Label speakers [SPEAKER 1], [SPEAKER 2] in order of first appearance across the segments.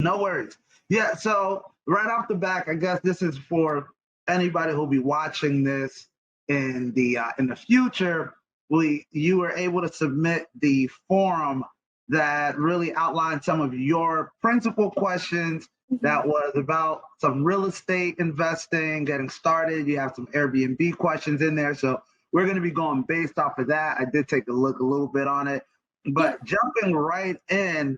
[SPEAKER 1] No worries. Yeah, so right off the back, I guess this is for anybody who'll be watching this in the future. You were able to submit the forum that really outlined some of your principal questions
[SPEAKER 2] Mhm.
[SPEAKER 1] that was about some real estate investing, getting started. You have some Airbnb questions in there. So we're going to be going based off of that. I did take a look a little bit on it,
[SPEAKER 2] Yeah.
[SPEAKER 1] but jumping right in,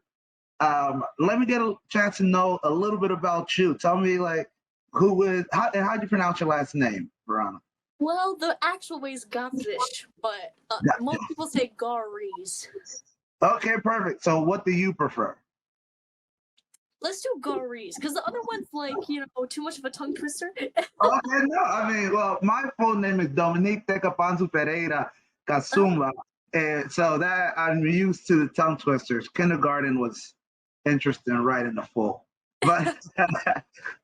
[SPEAKER 1] let me get a chance to know a little bit about you. Tell me, like, who is how do you pronounce your last name, Veronica?
[SPEAKER 2] Well, the actual way is Gavrish, but
[SPEAKER 1] Yeah.
[SPEAKER 2] most people say Garwys.
[SPEAKER 1] Okay, perfect. So, what do you prefer?
[SPEAKER 2] Let's do Garwys, because the other one's like, too much of a tongue twister.
[SPEAKER 1] Okay, no, I mean, well, my full name is Dominique Tecapanzu Pereira
[SPEAKER 2] Oh,
[SPEAKER 1] Casumba, and so that I'm used to the tongue twisters. Kindergarten was interesting, right in the full, but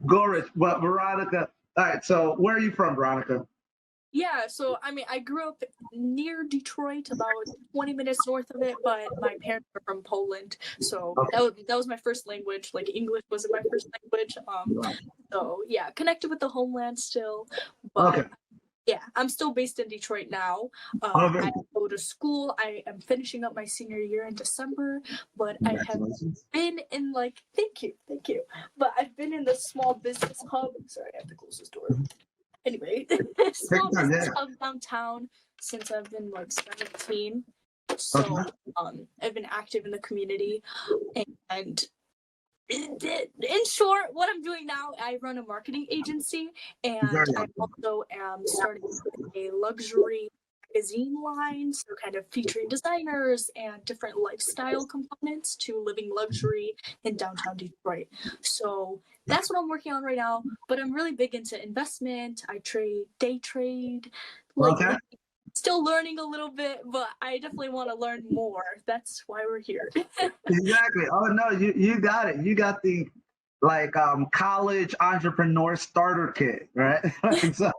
[SPEAKER 1] Gorish, but Veronica. All right, so where are you from, Veronica?
[SPEAKER 2] yeah, so I mean, I grew up near Detroit, about 20 minutes north of it, but my parents are from Poland, so
[SPEAKER 1] Okay.
[SPEAKER 2] that was my first language. Like English wasn't my first language. So yeah, connected with the homeland still,
[SPEAKER 1] Okay.
[SPEAKER 2] but yeah, I'm still based in Detroit now.
[SPEAKER 1] Okay.
[SPEAKER 2] I go to school. I am finishing up my senior year in December, but I have
[SPEAKER 1] Congratulations.
[SPEAKER 2] been in like, thank you. But I've been in the small business hub. Sorry, I have to close this door. Anyway,
[SPEAKER 1] Take
[SPEAKER 2] small
[SPEAKER 1] time,
[SPEAKER 2] business
[SPEAKER 1] yeah.
[SPEAKER 2] hub downtown since I've been like 17.
[SPEAKER 1] Okay.
[SPEAKER 2] So I've been active in the community, and in short, what I'm doing now, I run a marketing agency, and
[SPEAKER 1] Very
[SPEAKER 2] I
[SPEAKER 1] helpful.
[SPEAKER 2] also am starting a luxury magazine line, so kind of featuring designers and different lifestyle components to living luxury in downtown Detroit. So that's what I'm working on right now. But I'm really big into investment. I day trade, like
[SPEAKER 1] Okay.
[SPEAKER 2] still learning a little bit, but I definitely want to learn more. That's why we're here.
[SPEAKER 1] Exactly. Oh no, you got it. You got the college entrepreneur starter kit, right? Like, so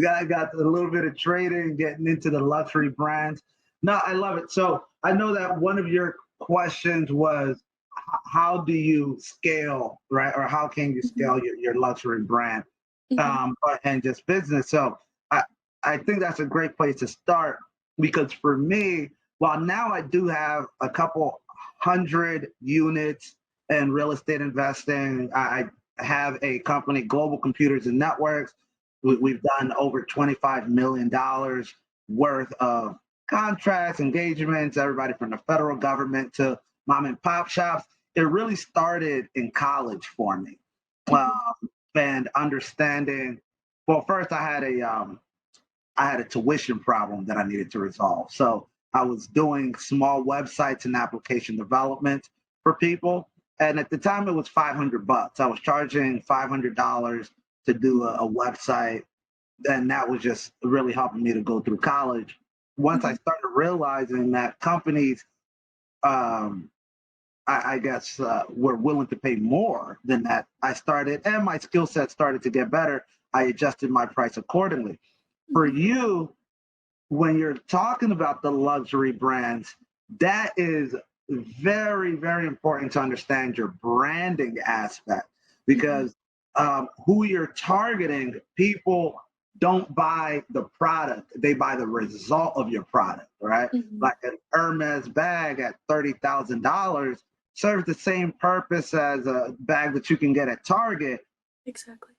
[SPEAKER 1] got a little bit of trading, getting into the luxury brands. No, I love it. So I know that one of your questions was how do you scale, right? Or how can you
[SPEAKER 2] Mhm.
[SPEAKER 1] scale your luxury brand
[SPEAKER 2] Mhm.
[SPEAKER 1] and just business? So I think that's a great place to start because for me, while now I do have a couple hundred units in real estate investing, I have a company, Global Computers and Networks.
[SPEAKER 2] Mhm.
[SPEAKER 1] We've done over $25 million worth of contracts, engagements, everybody from the federal government to mom and pop shops. It really started in college for me, um,
[SPEAKER 2] Mhm.
[SPEAKER 1] and understanding. Well, first I had a tuition problem that I needed to resolve. So I was doing small websites and application development for people. And at the time it was $500. I was charging $500 to do a website. And that was just really helping me to go through college. Once I
[SPEAKER 2] Mhm.
[SPEAKER 1] started realizing that companies, um, I guess, were willing to pay more than that, I started, and my skill set started to get better. I adjusted my price accordingly. For
[SPEAKER 2] Mhm.
[SPEAKER 1] you, when you're talking about the luxury brands, that is very, very important to understand your branding aspect
[SPEAKER 2] Mhm.
[SPEAKER 1] because who you're targeting, people don't buy the product, they buy the result of your product, right?
[SPEAKER 2] Mhm.
[SPEAKER 1] Like an Hermes bag at $30,000 serves the same purpose as a bag that you can get at Target,
[SPEAKER 2] Exactly.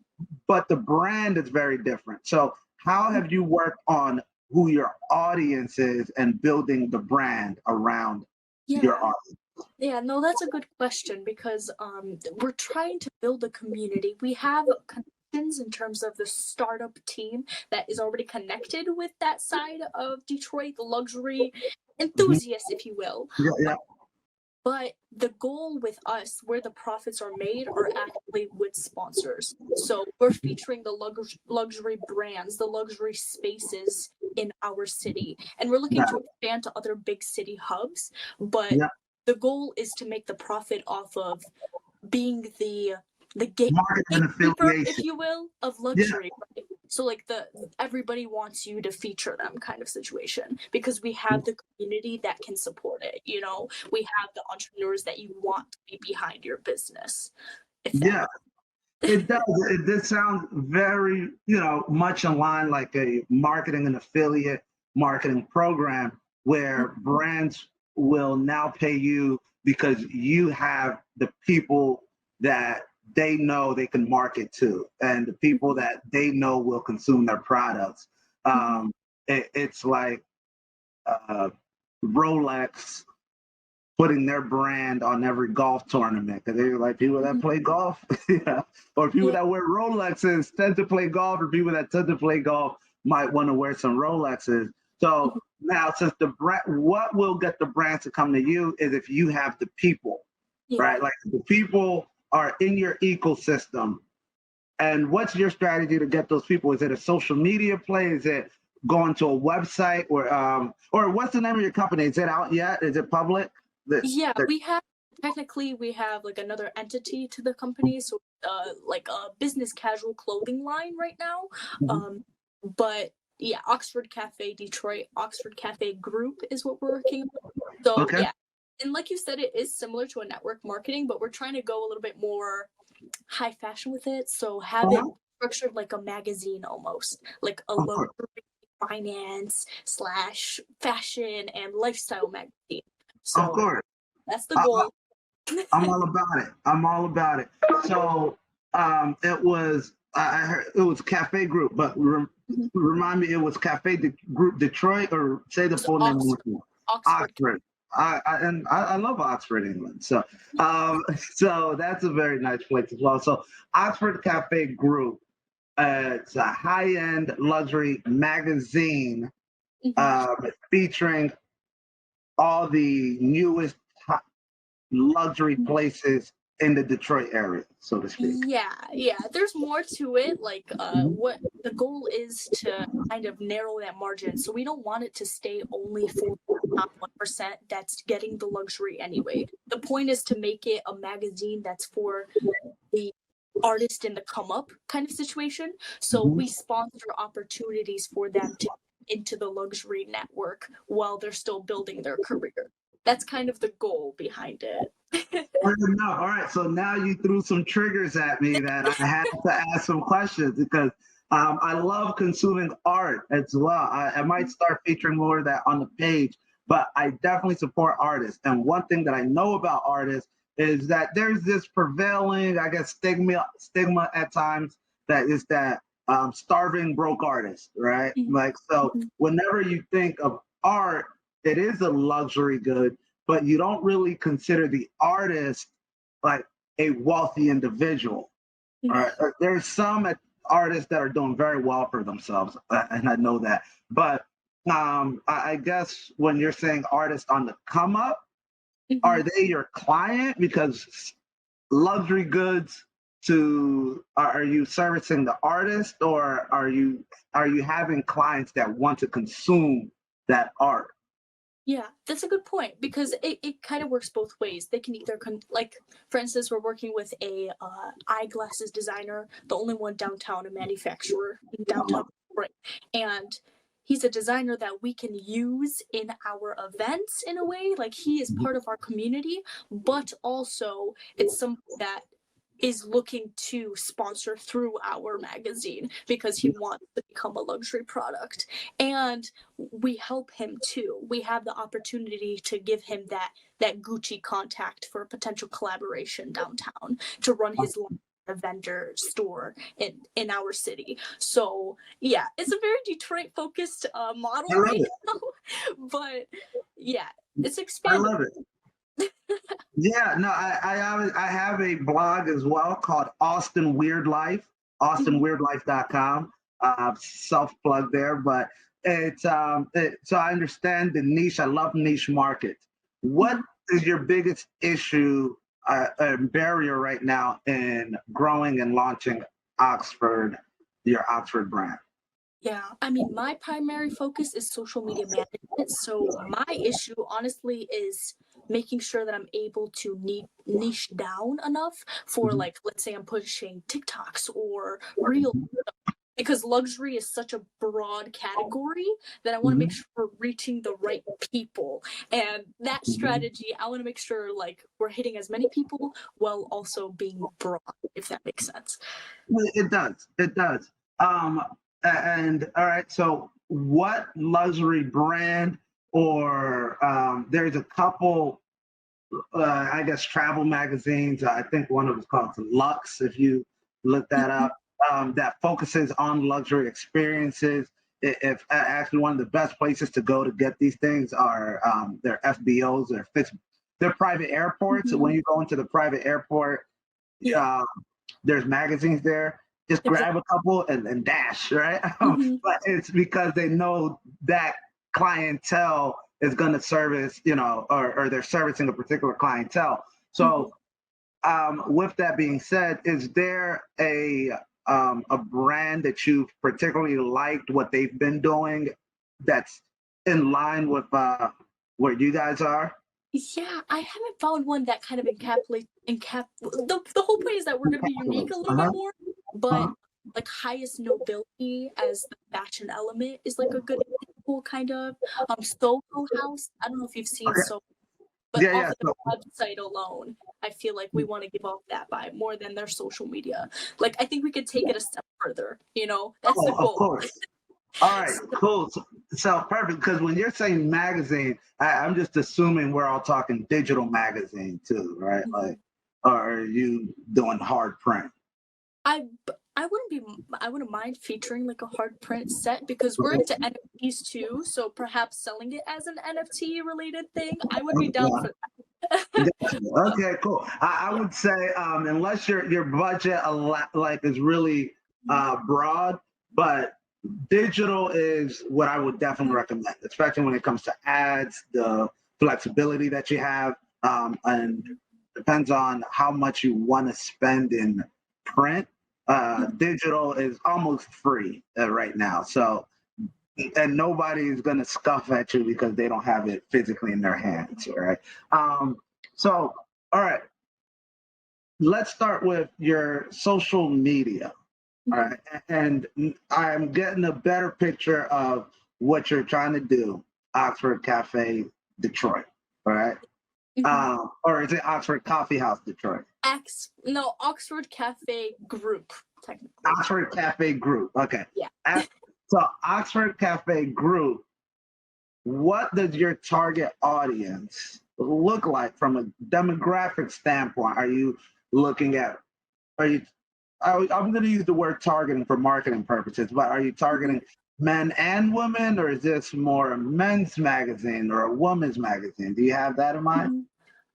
[SPEAKER 1] but the brand is very different. So, how
[SPEAKER 2] Mhm.
[SPEAKER 1] have you worked on who your audience is and building the brand around your
[SPEAKER 2] Yeah.
[SPEAKER 1] audience?
[SPEAKER 2] Yeah, no, that's a good question because we're trying to build a community. We have connections in terms of the startup team that is already connected with that side of Detroit, the luxury
[SPEAKER 1] Mhm.
[SPEAKER 2] enthusiasts, if you will.
[SPEAKER 1] Yeah, yeah,
[SPEAKER 2] But the goal with us, where the profits are made, are actually with sponsors. So we're featuring the luxury brands, the luxury spaces in our city, and we're looking
[SPEAKER 1] yeah,
[SPEAKER 2] to expand to other big city hubs. But
[SPEAKER 1] yeah.
[SPEAKER 2] the goal is to make the profit off of being the
[SPEAKER 1] Marketing
[SPEAKER 2] gatekeeper, if
[SPEAKER 1] affiliation.
[SPEAKER 2] you will, of
[SPEAKER 1] Yeah,
[SPEAKER 2] luxury. So like everybody wants you to feature them kind of situation because we have the community that can support it. We have the entrepreneurs that you want to be behind your business. If that
[SPEAKER 1] Yeah, it does. This sounds very, much in line like a marketing and affiliate marketing program where brands will now pay you because you have the people that they know they can market to and the people that they know will consume their products.
[SPEAKER 2] Mhm.
[SPEAKER 1] It's like uh, Rolex putting their brand on every golf tournament because they're like people that
[SPEAKER 2] Mhm.
[SPEAKER 1] play golf, yeah, or people
[SPEAKER 2] Yeah.
[SPEAKER 1] that wear Rolexes tend to play golf, or people that tend to play golf might want to wear some Rolexes. So
[SPEAKER 2] Mhm.
[SPEAKER 1] now, since the brand, what will get the brand to come to you is if you have the people,
[SPEAKER 2] Yeah.
[SPEAKER 1] right? Like the people are in your ecosystem. And what's your strategy to get those people? Is it a social media play? Is it going to a website, or what's the name of your company? Is it out yet? Is it public?
[SPEAKER 2] Yeah,
[SPEAKER 1] The
[SPEAKER 2] we have like another entity to the company, so like a business casual clothing line right now.
[SPEAKER 1] Mhm.
[SPEAKER 2] Um, but yeah, Oxford Cafe Detroit, Oxford Cafe Group is what we're working on. So
[SPEAKER 1] Okay.
[SPEAKER 2] yeah, and like you said, it is similar to a network marketing, but we're trying to go a little bit more high fashion with it. So have it
[SPEAKER 1] Uh-huh.
[SPEAKER 2] structured like a magazine almost, like a
[SPEAKER 1] Of course.
[SPEAKER 2] luxury finance slash fashion and lifestyle magazine.
[SPEAKER 1] Of
[SPEAKER 2] So
[SPEAKER 1] course.
[SPEAKER 2] that's the
[SPEAKER 1] I,
[SPEAKER 2] goal.
[SPEAKER 1] I'm all about it. I'm all about it. So it was I heard it was Cafe Group, but
[SPEAKER 2] Mhm.
[SPEAKER 1] remind me, it was Group Detroit, or say the
[SPEAKER 2] It's
[SPEAKER 1] full name with
[SPEAKER 2] Oxford.
[SPEAKER 1] me.
[SPEAKER 2] Oxford.
[SPEAKER 1] Oxford. I love Oxford, England. So so that's a very nice place as well. So Oxford Cafe Group. It's a high-end luxury magazine
[SPEAKER 2] Mhm.
[SPEAKER 1] featuring all the newest luxury places in the Detroit area, so to speak.
[SPEAKER 2] Yeah, yeah. There's more to it. Like,
[SPEAKER 1] Mhm.
[SPEAKER 2] what the goal is to kind of narrow that margin. So we don't want it to stay only for the top 1% that's getting the luxury anyway. The point is to make it a magazine that's for the artist in the come up kind of situation. So
[SPEAKER 1] Mhm.
[SPEAKER 2] we sponsor opportunities for them to get into the luxury network while they're still building their career. That's kind of the goal behind it.
[SPEAKER 1] Fair enough. All right. So now you threw some triggers at me that I had to ask some questions because I love consuming art as well. I might start featuring more of that on the page, but I definitely support artists. And one thing that I know about artists is that there's this prevailing, I guess, stigma at times that is that starving broke artist, right?
[SPEAKER 2] Mhm.
[SPEAKER 1] Like, so
[SPEAKER 2] Mhm.
[SPEAKER 1] whenever you think of art, it is a luxury good, but you don't really consider the artist like a wealthy individual. All
[SPEAKER 2] Mhm.
[SPEAKER 1] right, there's some artists that are doing very well for themselves, and I know that. But I guess when you're saying artists on the come up, are
[SPEAKER 2] Mhm.
[SPEAKER 1] they your client? Because luxury goods are you servicing the artist, or are you having clients that want to consume that art?
[SPEAKER 2] Yeah, that's a good point because it kind of works both ways. They can either like, for instance, we're working with a eyeglasses designer, the only one downtown, a manufacturer in downtown, right? And he's a designer that we can use in our events in a way. Like he is part of our community, but also it's something that is looking to sponsor through our magazine because he wants to become a luxury product. And we help him too. We have the opportunity to give him that Gucci contact for a potential collaboration downtown to run his a vendor store in our city. So yeah, it's a very Detroit focused
[SPEAKER 1] I
[SPEAKER 2] model
[SPEAKER 1] love
[SPEAKER 2] right
[SPEAKER 1] it.
[SPEAKER 2] now, but yeah, it's
[SPEAKER 1] I
[SPEAKER 2] expandable.
[SPEAKER 1] love it. Yeah, no, I have a blog as well called Austin Weird Life,
[SPEAKER 2] Mhm.
[SPEAKER 1] austinweirdlife.com. Self plug there, but so I understand the niche. I love niche markets. What
[SPEAKER 2] Mhm.
[SPEAKER 1] is your biggest issue barrier right now in growing and launching Oxford, your Oxford brand?
[SPEAKER 2] Yeah, I mean, my primary focus is social media management. So my issue, honestly, is making sure that I'm able to niche down enough for,
[SPEAKER 1] Mhm.
[SPEAKER 2] like, let's say I'm pushing TikToks or Reels. because luxury is such a broad category that I want to make
[SPEAKER 1] Mhm,
[SPEAKER 2] sure we're reaching the right people. And that
[SPEAKER 1] mhm.
[SPEAKER 2] strategy, I want to make sure like we're hitting as many people while also being broad, if that makes sense.
[SPEAKER 1] Well, it does. It does. Um, and all right. So, what luxury brand or there's a couple, I guess, travel magazines. I think one of them is called Lux. If you look that
[SPEAKER 2] Mhm.
[SPEAKER 1] up, that focuses on luxury experiences. If actually one of the best places to go to get these things are their FBOs or fixed, they're private airports. So when
[SPEAKER 2] Mhm.
[SPEAKER 1] you go into the private airport,
[SPEAKER 2] Yeah,
[SPEAKER 1] uh, there's magazines there. Just
[SPEAKER 2] exactly.
[SPEAKER 1] grab a couple and dash, right?
[SPEAKER 2] Mhm.
[SPEAKER 1] But it's because they know that clientele is going to service, or they're servicing a particular clientele.
[SPEAKER 2] Mhm.
[SPEAKER 1] So, with that being said, is there a brand that you've particularly liked what they've been doing that's in line with where you guys are?
[SPEAKER 2] Yeah, I haven't found one that kind of the whole point is that we're gonna be unique a little bit
[SPEAKER 1] Uh-huh.
[SPEAKER 2] more, but
[SPEAKER 1] Uh-huh.
[SPEAKER 2] like highest nobility as the fashion element is like a good example, kind of. Soho House. I don't know if you've seen
[SPEAKER 1] Okay.
[SPEAKER 2] So, but
[SPEAKER 1] Yeah,
[SPEAKER 2] off
[SPEAKER 1] yeah.
[SPEAKER 2] of their
[SPEAKER 1] So,
[SPEAKER 2] website alone, I feel like we want to give off that vibe more than their social media. Like I think we could take it a step further, That's the
[SPEAKER 1] oh, of
[SPEAKER 2] goal.
[SPEAKER 1] course. All right,
[SPEAKER 2] So,
[SPEAKER 1] cool. So perfect. Because when you're saying magazine, I'm just assuming we're all talking digital magazine too, right? Like,
[SPEAKER 2] mhm.
[SPEAKER 1] or are you doing hard print?
[SPEAKER 2] I wouldn't mind featuring like a hard print set because we're into NFTs too, so perhaps selling it as an NFT related thing. I would be down
[SPEAKER 1] Yeah.
[SPEAKER 2] for that.
[SPEAKER 1] Gotcha.
[SPEAKER 2] But
[SPEAKER 1] Okay, cool. I
[SPEAKER 2] yeah.
[SPEAKER 1] would say unless your budget like is really broad, but digital is what I would definitely
[SPEAKER 2] Mhm.
[SPEAKER 1] recommend, especially when it comes to ads, the flexibility that you have, and depends on how much you want to spend in print.
[SPEAKER 2] Mhm.
[SPEAKER 1] Digital is almost free right now, so and nobody's gonna scuff at you because they don't have it physically in their hands, right? Um, so, all right, let's start with your social media. All
[SPEAKER 2] Mhm.
[SPEAKER 1] right, and I'm getting a better picture of what you're trying to do. Oxford Cafe Detroit, all right,
[SPEAKER 2] Mhm.
[SPEAKER 1] or is it Oxford Coffee House Detroit?
[SPEAKER 2] No, Oxford Cafe Group, technically.
[SPEAKER 1] Oxford Cafe Group. Okay.
[SPEAKER 2] Yeah.
[SPEAKER 1] So Oxford Cafe Group, what does your target audience look like from a demographic standpoint? Are you looking at, are you, I'm going to use the word targeting for marketing purposes, but are you
[SPEAKER 2] Mhm.
[SPEAKER 1] targeting men and women, or is this more a men's magazine or a woman's magazine? Do you have that in mind?
[SPEAKER 2] Mhm.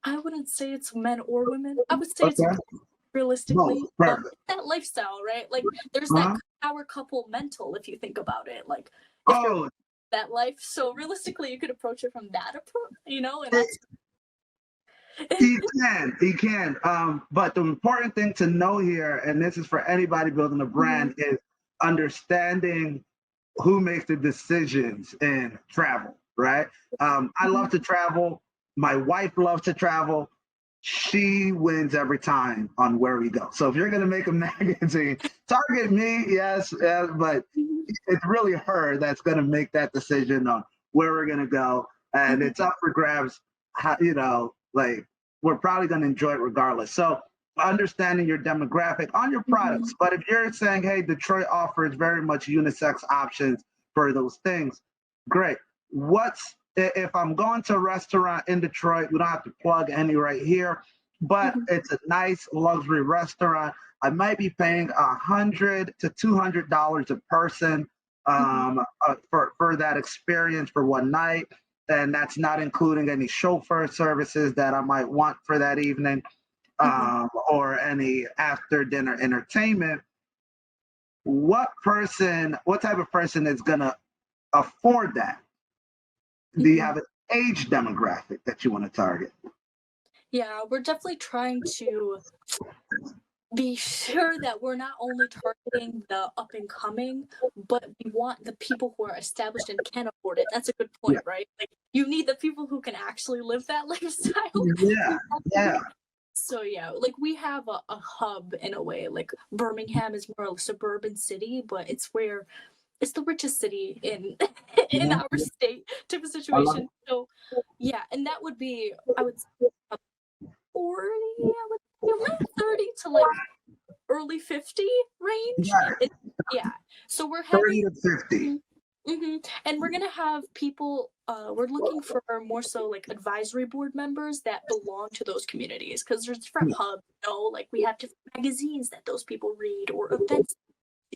[SPEAKER 2] I wouldn't say it's men or women. I would say it's
[SPEAKER 1] Okay. Both.
[SPEAKER 2] realistically.
[SPEAKER 1] Perfect.
[SPEAKER 2] It's that lifestyle, right? Like there's that
[SPEAKER 1] Uh-huh.
[SPEAKER 2] power couple mental if you think about it. Like if you're
[SPEAKER 1] Oh,
[SPEAKER 2] that life, so realistically you could approach it from that approach, and
[SPEAKER 1] it,
[SPEAKER 2] that's
[SPEAKER 1] he can. But the important thing to know here, and this is for anybody building a
[SPEAKER 2] Mhm.
[SPEAKER 1] brand, is understanding who makes the decisions in travel, right? I love
[SPEAKER 2] Mhm.
[SPEAKER 1] to travel. My wife loves to travel. She wins every time on where we go. So if you're going to make a magazine, target me, yes, yes, but
[SPEAKER 2] Mhm.
[SPEAKER 1] it's really her that's going to make that decision on where we're going to go. And
[SPEAKER 2] Mhm.
[SPEAKER 1] it's up for grabs. How, like we're probably going to enjoy it regardless. So understanding your demographic on your products.
[SPEAKER 2] Mhm.
[SPEAKER 1] But if you're saying, hey, Detroit offers very much unisex options for those things, great. If I'm going to a restaurant in Detroit, we don't have to plug any right here, but
[SPEAKER 2] Mhm.
[SPEAKER 1] it's a nice luxury restaurant. I might be paying $100 to $200 a person
[SPEAKER 2] Mhm.
[SPEAKER 1] for that experience for one night, and that's not including any chauffeur services that I might want for that evening,
[SPEAKER 2] Mhm.
[SPEAKER 1] or any after dinner entertainment. What type of person is going to afford that? Do you
[SPEAKER 2] Mhm.
[SPEAKER 1] have an age demographic that you want to target?
[SPEAKER 2] Yeah, we're definitely trying to be sure that we're not only targeting the up and coming, but we want the people who are established and can afford it. That's a good
[SPEAKER 1] Yeah,
[SPEAKER 2] point, right? Like you need the people who can actually live that lifestyle.
[SPEAKER 1] yeah,
[SPEAKER 2] We want
[SPEAKER 1] yeah.
[SPEAKER 2] them. So yeah, like we have a hub in a way. Like Birmingham is more a suburban city, but it's the richest city in in
[SPEAKER 1] Mhm.
[SPEAKER 2] our state type of
[SPEAKER 1] I love
[SPEAKER 2] situation. So yeah, and that would be I would say about 40, I would say around 30 to like early 50
[SPEAKER 1] it.
[SPEAKER 2] range.
[SPEAKER 1] Yeah,
[SPEAKER 2] Yeah. So we're
[SPEAKER 1] 30
[SPEAKER 2] having
[SPEAKER 1] to 50.
[SPEAKER 2] and we're gonna have people. We're looking for more so like advisory board members that belong to those communities because there's different hubs. Like we have different magazines that those people read or events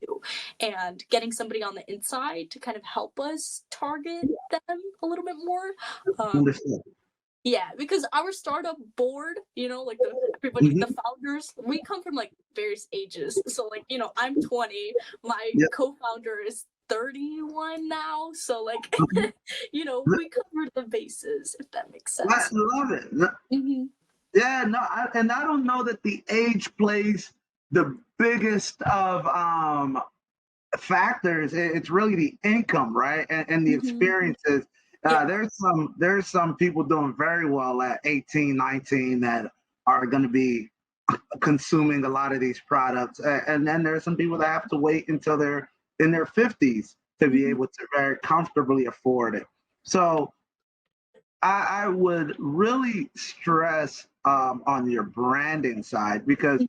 [SPEAKER 2] do, and getting somebody on the inside to kind of help us target them a little bit more. Um,
[SPEAKER 1] Understood.
[SPEAKER 2] yeah, because our startup board, like the everybody, the
[SPEAKER 1] Mhm.
[SPEAKER 2] founders, we come from like various ages. So like, I'm 20, my
[SPEAKER 1] Yeah.
[SPEAKER 2] co-founder is 31 now. So like,
[SPEAKER 1] Okay.
[SPEAKER 2] we covered the bases, if that makes
[SPEAKER 1] I
[SPEAKER 2] sense.
[SPEAKER 1] love it. No,
[SPEAKER 2] Hmm.
[SPEAKER 1] yeah, no, and I don't know that the age plays the biggest of factors. It's really the income, right, and the
[SPEAKER 2] Hmm.
[SPEAKER 1] experiences.
[SPEAKER 2] Yeah.
[SPEAKER 1] There's some people doing very well at 18, 19 that are going to be consuming a lot of these products, and then there's some people that have to wait until they're in their 50s to be
[SPEAKER 2] Hmm.
[SPEAKER 1] able to very comfortably afford it. So I would really stress on your branding side because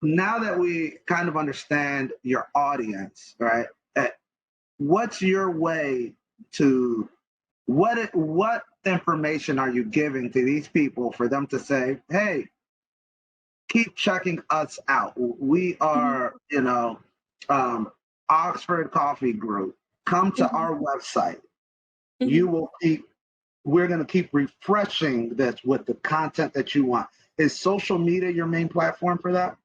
[SPEAKER 1] now that we kind of understand your audience, right? uh, What's your way to what information are you giving to these people for them to say, "Hey, keep checking us out. We
[SPEAKER 2] Hmm.
[SPEAKER 1] are, um, Oxford Coffee Group. Come to
[SPEAKER 2] Hmm.
[SPEAKER 1] our website.
[SPEAKER 2] Hmm.
[SPEAKER 1] You will keep We're going to keep refreshing this with the content that you want." Is social media your main platform for that?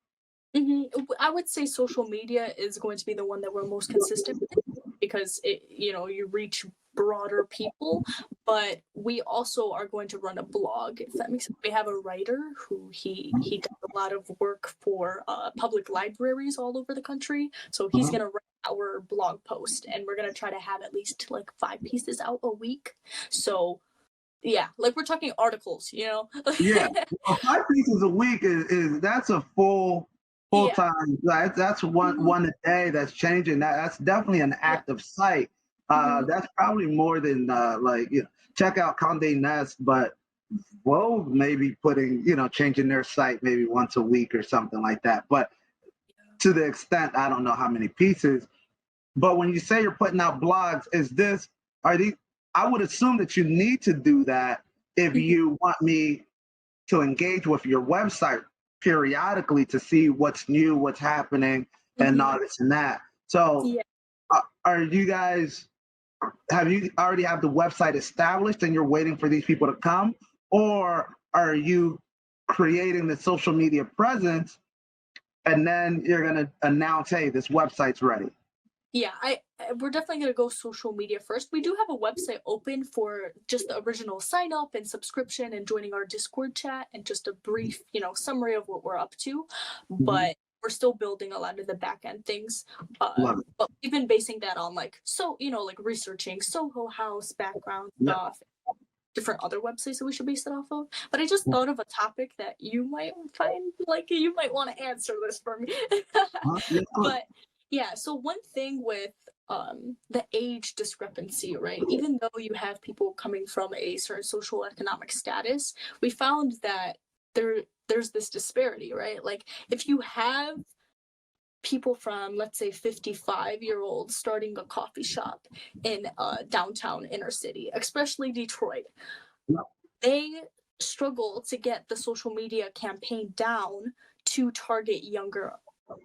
[SPEAKER 2] I would say social media is going to be the one that we're most consistent with because you reach broader people, but we also are going to run a blog, if that makes sense. We have a writer who he does a lot of work for public libraries all over the country. So he's
[SPEAKER 1] Uh-huh.
[SPEAKER 2] going to write our blog post, and we're going to try to have at least like 5 pieces out a week. So yeah, like we're talking articles.
[SPEAKER 1] Yeah, well, 5 pieces a week is that's a full
[SPEAKER 2] Yeah.
[SPEAKER 1] time. That's
[SPEAKER 2] Mhm.
[SPEAKER 1] one a day. That's changing. That's definitely an
[SPEAKER 2] Yeah.
[SPEAKER 1] active site.
[SPEAKER 2] Mhm.
[SPEAKER 1] That's probably more than check out Condé Nast, but Vogue maybe putting changing their site maybe once a week or something like that. But to the extent I don't know how many pieces. But when you say you're putting out blogs, are these? I would assume that you need to do that if
[SPEAKER 2] Mhm.
[SPEAKER 1] you want me to engage with your website periodically to see what's new, what's happening, and
[SPEAKER 2] Mhm.
[SPEAKER 1] all this and that. So,
[SPEAKER 2] Yeah.
[SPEAKER 1] are you guys? Have you already have the website established and you're waiting for these people to come, or are you creating the social media presence and then you're going to announce, "Hey, this website's ready"?
[SPEAKER 2] Yeah, we're definitely gonna go social media first. We do have a website open for just the original sign up and subscription and joining our Discord chat and just a brief, summary of what we're up to.
[SPEAKER 1] Mhm.
[SPEAKER 2] But we're still building a lot of the back end things.
[SPEAKER 1] Love it.
[SPEAKER 2] But we've been basing that on like researching Soho House background
[SPEAKER 1] Yeah.
[SPEAKER 2] stuff, different other websites that we should base it off of. But I just thought of a topic that you might find like you might want to answer this for me.
[SPEAKER 1] Yeah, cool.
[SPEAKER 2] But yeah, so one thing with the age discrepancy, right? Even though you have people coming from a certain social economic status, we found that there's this disparity, right? Like if you have people from let's say 55-year-olds starting a coffee shop in downtown inner city, especially Detroit,
[SPEAKER 1] Yeah.
[SPEAKER 2] they struggle to get the social media campaign down to target younger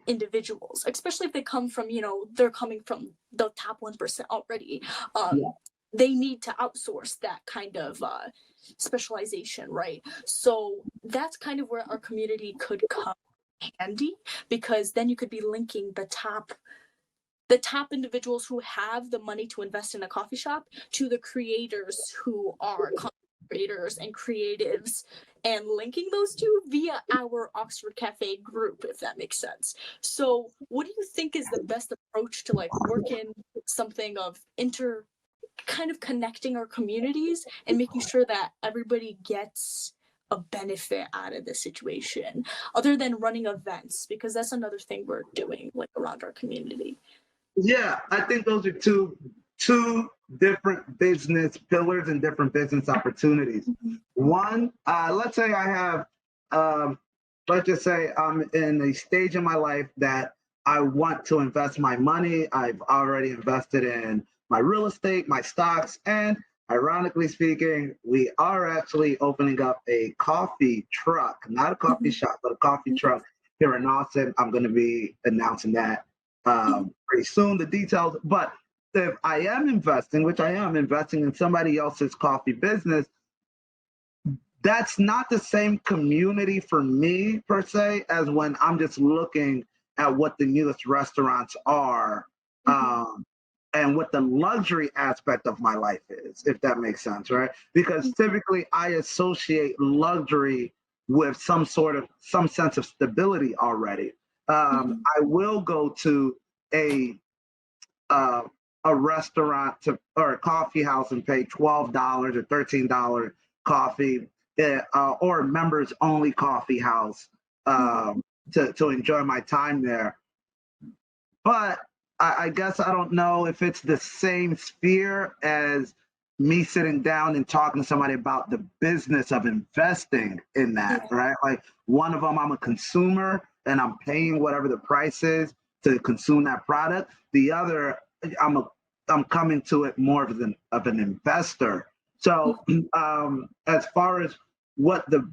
[SPEAKER 2] individuals, especially if they're coming from the top 1% already.
[SPEAKER 1] Yeah.
[SPEAKER 2] They need to outsource that kind of specialization, right? So that's kind of where our community could come handy because then you could be linking the top individuals who have the money to invest in a coffee shop to the creators who are content creators and creatives and linking those two via our Oxford Cafe group, if that makes sense. So, what do you think is the best approach to like work in something of kind of connecting our communities and making sure that everybody gets a benefit out of this situation other than running events? Because that's another thing we're doing like around our community.
[SPEAKER 1] Yeah, I think those are two different business pillars and different business opportunities.
[SPEAKER 2] Mhm.
[SPEAKER 1] One, let's say I have, um, let's just say I'm in a stage in my life that I want to invest my money. I've already invested in my real estate, my stocks, and ironically speaking, we are actually opening up a coffee truck, not a coffee
[SPEAKER 2] Mhm.
[SPEAKER 1] shop, but a coffee truck here in Austin. I'm going to be announcing that
[SPEAKER 2] Mhm.
[SPEAKER 1] pretty soon, the details. But if I am investing, which I am investing in somebody else's coffee business, that's not the same community for me per se as when I'm just looking at what the newest restaurants are,
[SPEAKER 2] Mhm.
[SPEAKER 1] um, and what the luxury aspect of my life is, if that makes sense, right? Because
[SPEAKER 2] Mhm.
[SPEAKER 1] typically I associate luxury with some sense of stability already.
[SPEAKER 2] Mhm.
[SPEAKER 1] I will go to a uh, a restaurant or a coffee house and pay $12 or $13 coffee, or members only coffee house,
[SPEAKER 2] Mhm.
[SPEAKER 1] to enjoy my time there. But I guess I don't know if it's the same sphere as me sitting down and talking to somebody about the business of investing in that,
[SPEAKER 2] Yeah.
[SPEAKER 1] right? Like one of them, I'm a consumer and I'm paying whatever the price is to consume that product. The other, I'm a I'm coming to it more of an investor. So, as far as what the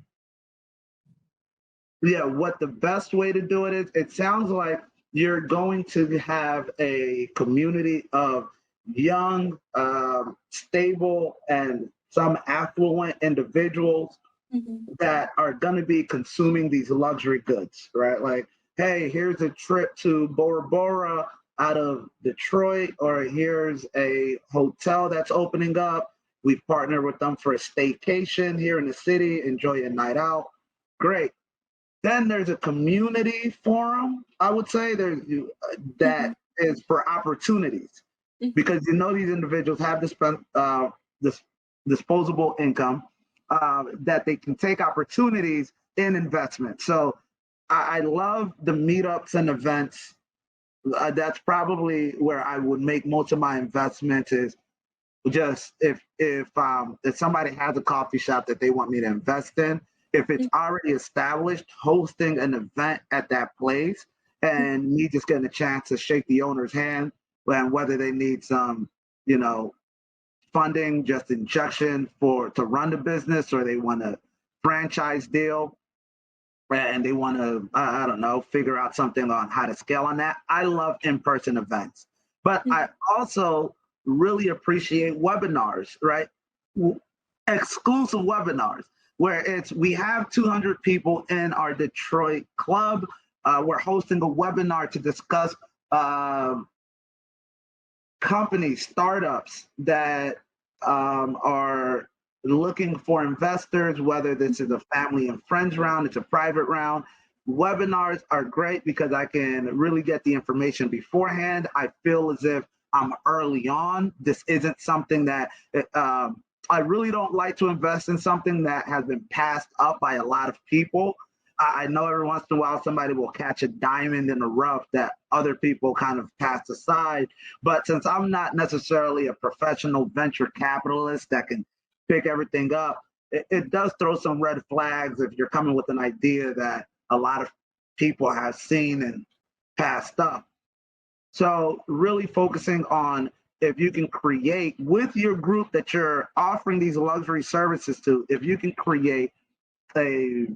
[SPEAKER 1] what the best way to do it is, it sounds like you're going to have a community of young, stable, and some affluent individuals
[SPEAKER 2] Mhm.
[SPEAKER 1] that are going to be consuming these luxury goods, right? Like, hey, here's a trip to Bora Bora out of Detroit, or here's a hotel that's opening up. We've partnered with them for a staycation here in the city. Enjoy a night out. Great. Then there's a community forum. I would say
[SPEAKER 2] Mhm.
[SPEAKER 1] that is for opportunities,
[SPEAKER 2] Mhm.
[SPEAKER 1] because these individuals have this disposable income, that they can take opportunities in investment. So I love the meetups and events. That's probably where I would make most of my investments. Is just if somebody has a coffee shop that they want me to invest in, if it's already established, hosting an event at that place
[SPEAKER 2] Mhm.
[SPEAKER 1] and me just getting a chance to shake the owner's hand, and whether they need some, you know, funding, just injection to run the business, or they want a franchise deal and they want to, I don't know, figure out something on how to scale on that. I love in-person events, but I
[SPEAKER 2] Mhm.
[SPEAKER 1] also really appreciate webinars, right? Exclusive webinars where we have 200 people in our Detroit club. We're hosting a webinar to discuss uh, companies, startups that are looking for investors, whether this is
[SPEAKER 2] Mhm.
[SPEAKER 1] a family and friends round, it's a private round. Webinars are great because I can really get the information beforehand. I feel as if I'm early on. This isn't something that I really don't like to invest in something that has been passed up by a lot of people. I know every once in a while somebody will catch a diamond in the rough that other people kind of passed aside, but since I'm not necessarily a professional venture capitalist that can pick everything up, it does throw some red flags if you're coming with an idea that a lot of people have seen and passed up. So, really focusing on if you can create with your group that you're offering these luxury services to, if you can create a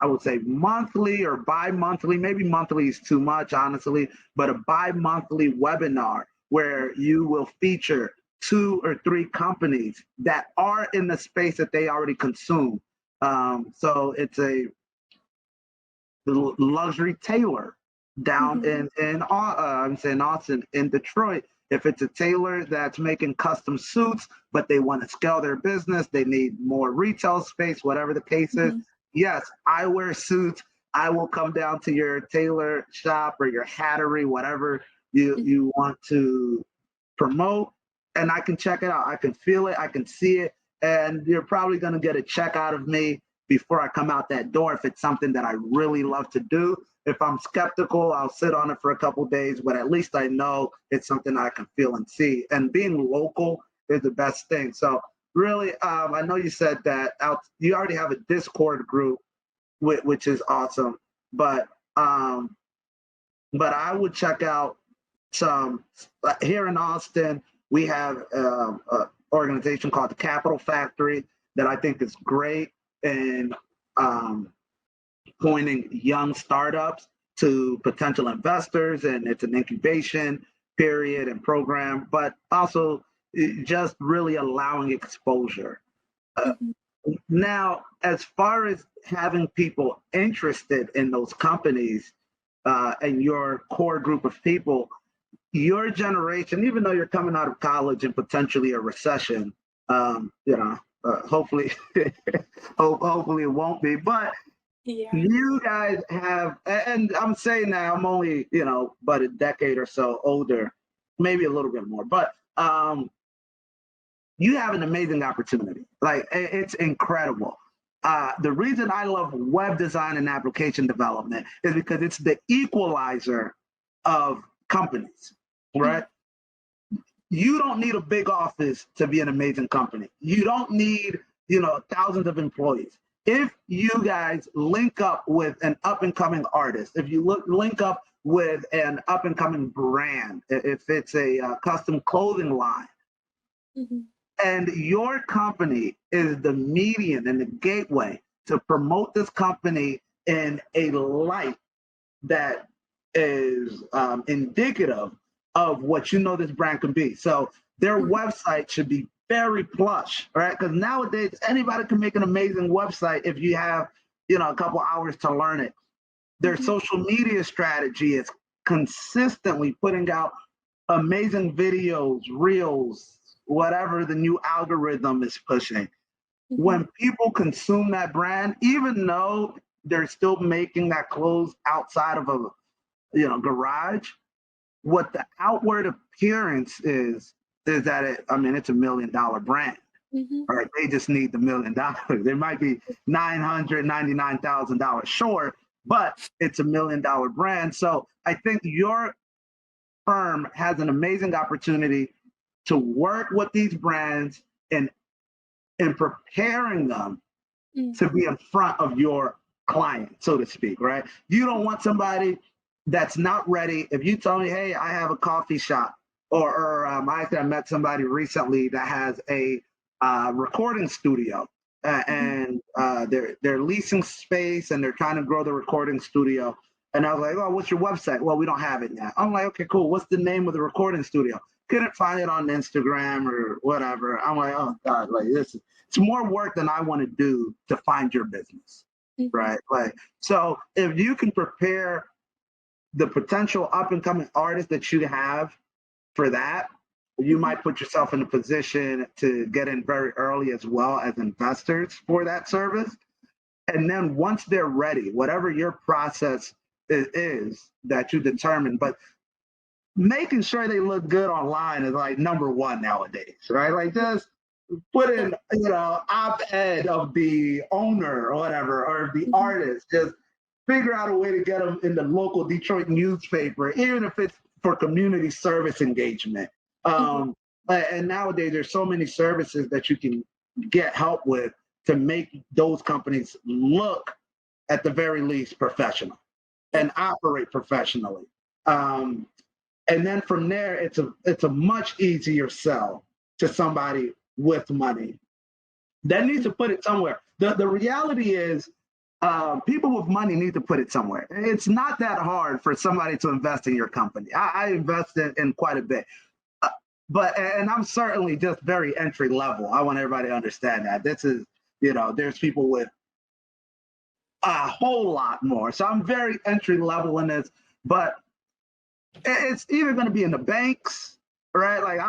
[SPEAKER 1] I would say monthly or bi-monthly, maybe monthly is too much, honestly, but a bi-monthly webinar where you will feature 2 or 3 companies that are in the space that they already consume. So it's a luxury tailor down
[SPEAKER 2] Mhm.
[SPEAKER 1] I'm saying Austin, in Detroit. If it's a tailor that's making custom suits, but they want to scale their business, they need more retail space, whatever the case is.
[SPEAKER 2] Mhm.
[SPEAKER 1] Yes, I wear suits. I will come down to your tailor shop or your hattery, whatever
[SPEAKER 2] Mhm.
[SPEAKER 1] you want to promote, and I can check it out. I can feel it. I can see it, and you're probably going to get a check out of me before I come out that door if it's something that I really love to do. If I'm skeptical, I'll sit on it for a couple days, but at least I know it's something I can feel and see. And being local is the best thing. So really, I know you said that you already have a Discord group, which is awesome, but I would check out some here in Austin. We have an organization called the Capital Factory that I think is great in pointing young startups to potential investors, and it's an incubation period and program, but also just really allowing exposure. Now, as far as having people interested in those companies and your core group of people, your generation, even though you're coming out of college and potentially a recession, hopefully, hopefully it won't be, but you guys have, and I'm saying that I'm only, but a decade or so older, maybe a little bit more, but you have an amazing opportunity. Like, it's incredible. The reason I love web design and application development is because it's the equalizer of companies, right? You don't need a big office to be an amazing company. You don't need, thousands of employees. If you guys link up with an up-and-coming artist, if you link up with an up-and-coming brand, if it's a custom clothing line, and your company is the median and the gateway to promote this company in a light that is indicative of what this brand can be. So their website should be very plush, right? Because nowadays anybody can make an amazing website if you have, a couple hours to learn it. Their social media strategy is consistently putting out amazing videos, reels, whatever the new algorithm is pushing. When people consume that brand, even though they're still making that clothes outside of a garage, what the outward appearance is that it's $1 million brand. Right? They just need the $1 million. They might be $999,000 short, but it's $1 million brand. So I think your firm has an amazing opportunity to work with these brands and preparing them to be in front of your client, so to speak, right? You don't want somebody that's not ready. If you tell me, hey, I have a coffee shop, or I met somebody recently that has a recording studio, and they're leasing space and they're trying to grow the recording studio. And I was like, oh, what's your website? Well, we don't have it yet. I'm like, okay, cool. What's the name of the recording studio? Couldn't find it on Instagram or whatever. I'm like, oh God, like it's more work than I want to do to find your business, right? Like, so if you can prepare the potential up and coming artists that you have for that, you might put yourself in a position to get in very early as well as investors for that service. And then once they're ready, whatever your process is that you determine, but making sure they look good online is like number one nowadays, right? Like just put in, op-ed of the owner or whatever, or the artist, just figure out a way to get them in the local Detroit newspaper, even if it's for community service engagement. And nowadays there's so many services that you can get help with to make those companies look at the very least professional and operate professionally. And then from there, it's a much easier sell to somebody with money that needs to put it somewhere. The reality is people with money need to put it somewhere. It's not that hard for somebody to invest in your company. I invest in quite a bit. And I'm certainly just very entry level. I want everybody to understand that. This is, there's people with a whole lot more. So I'm very entry level in this, but it's either going to be in the banks, right? Like I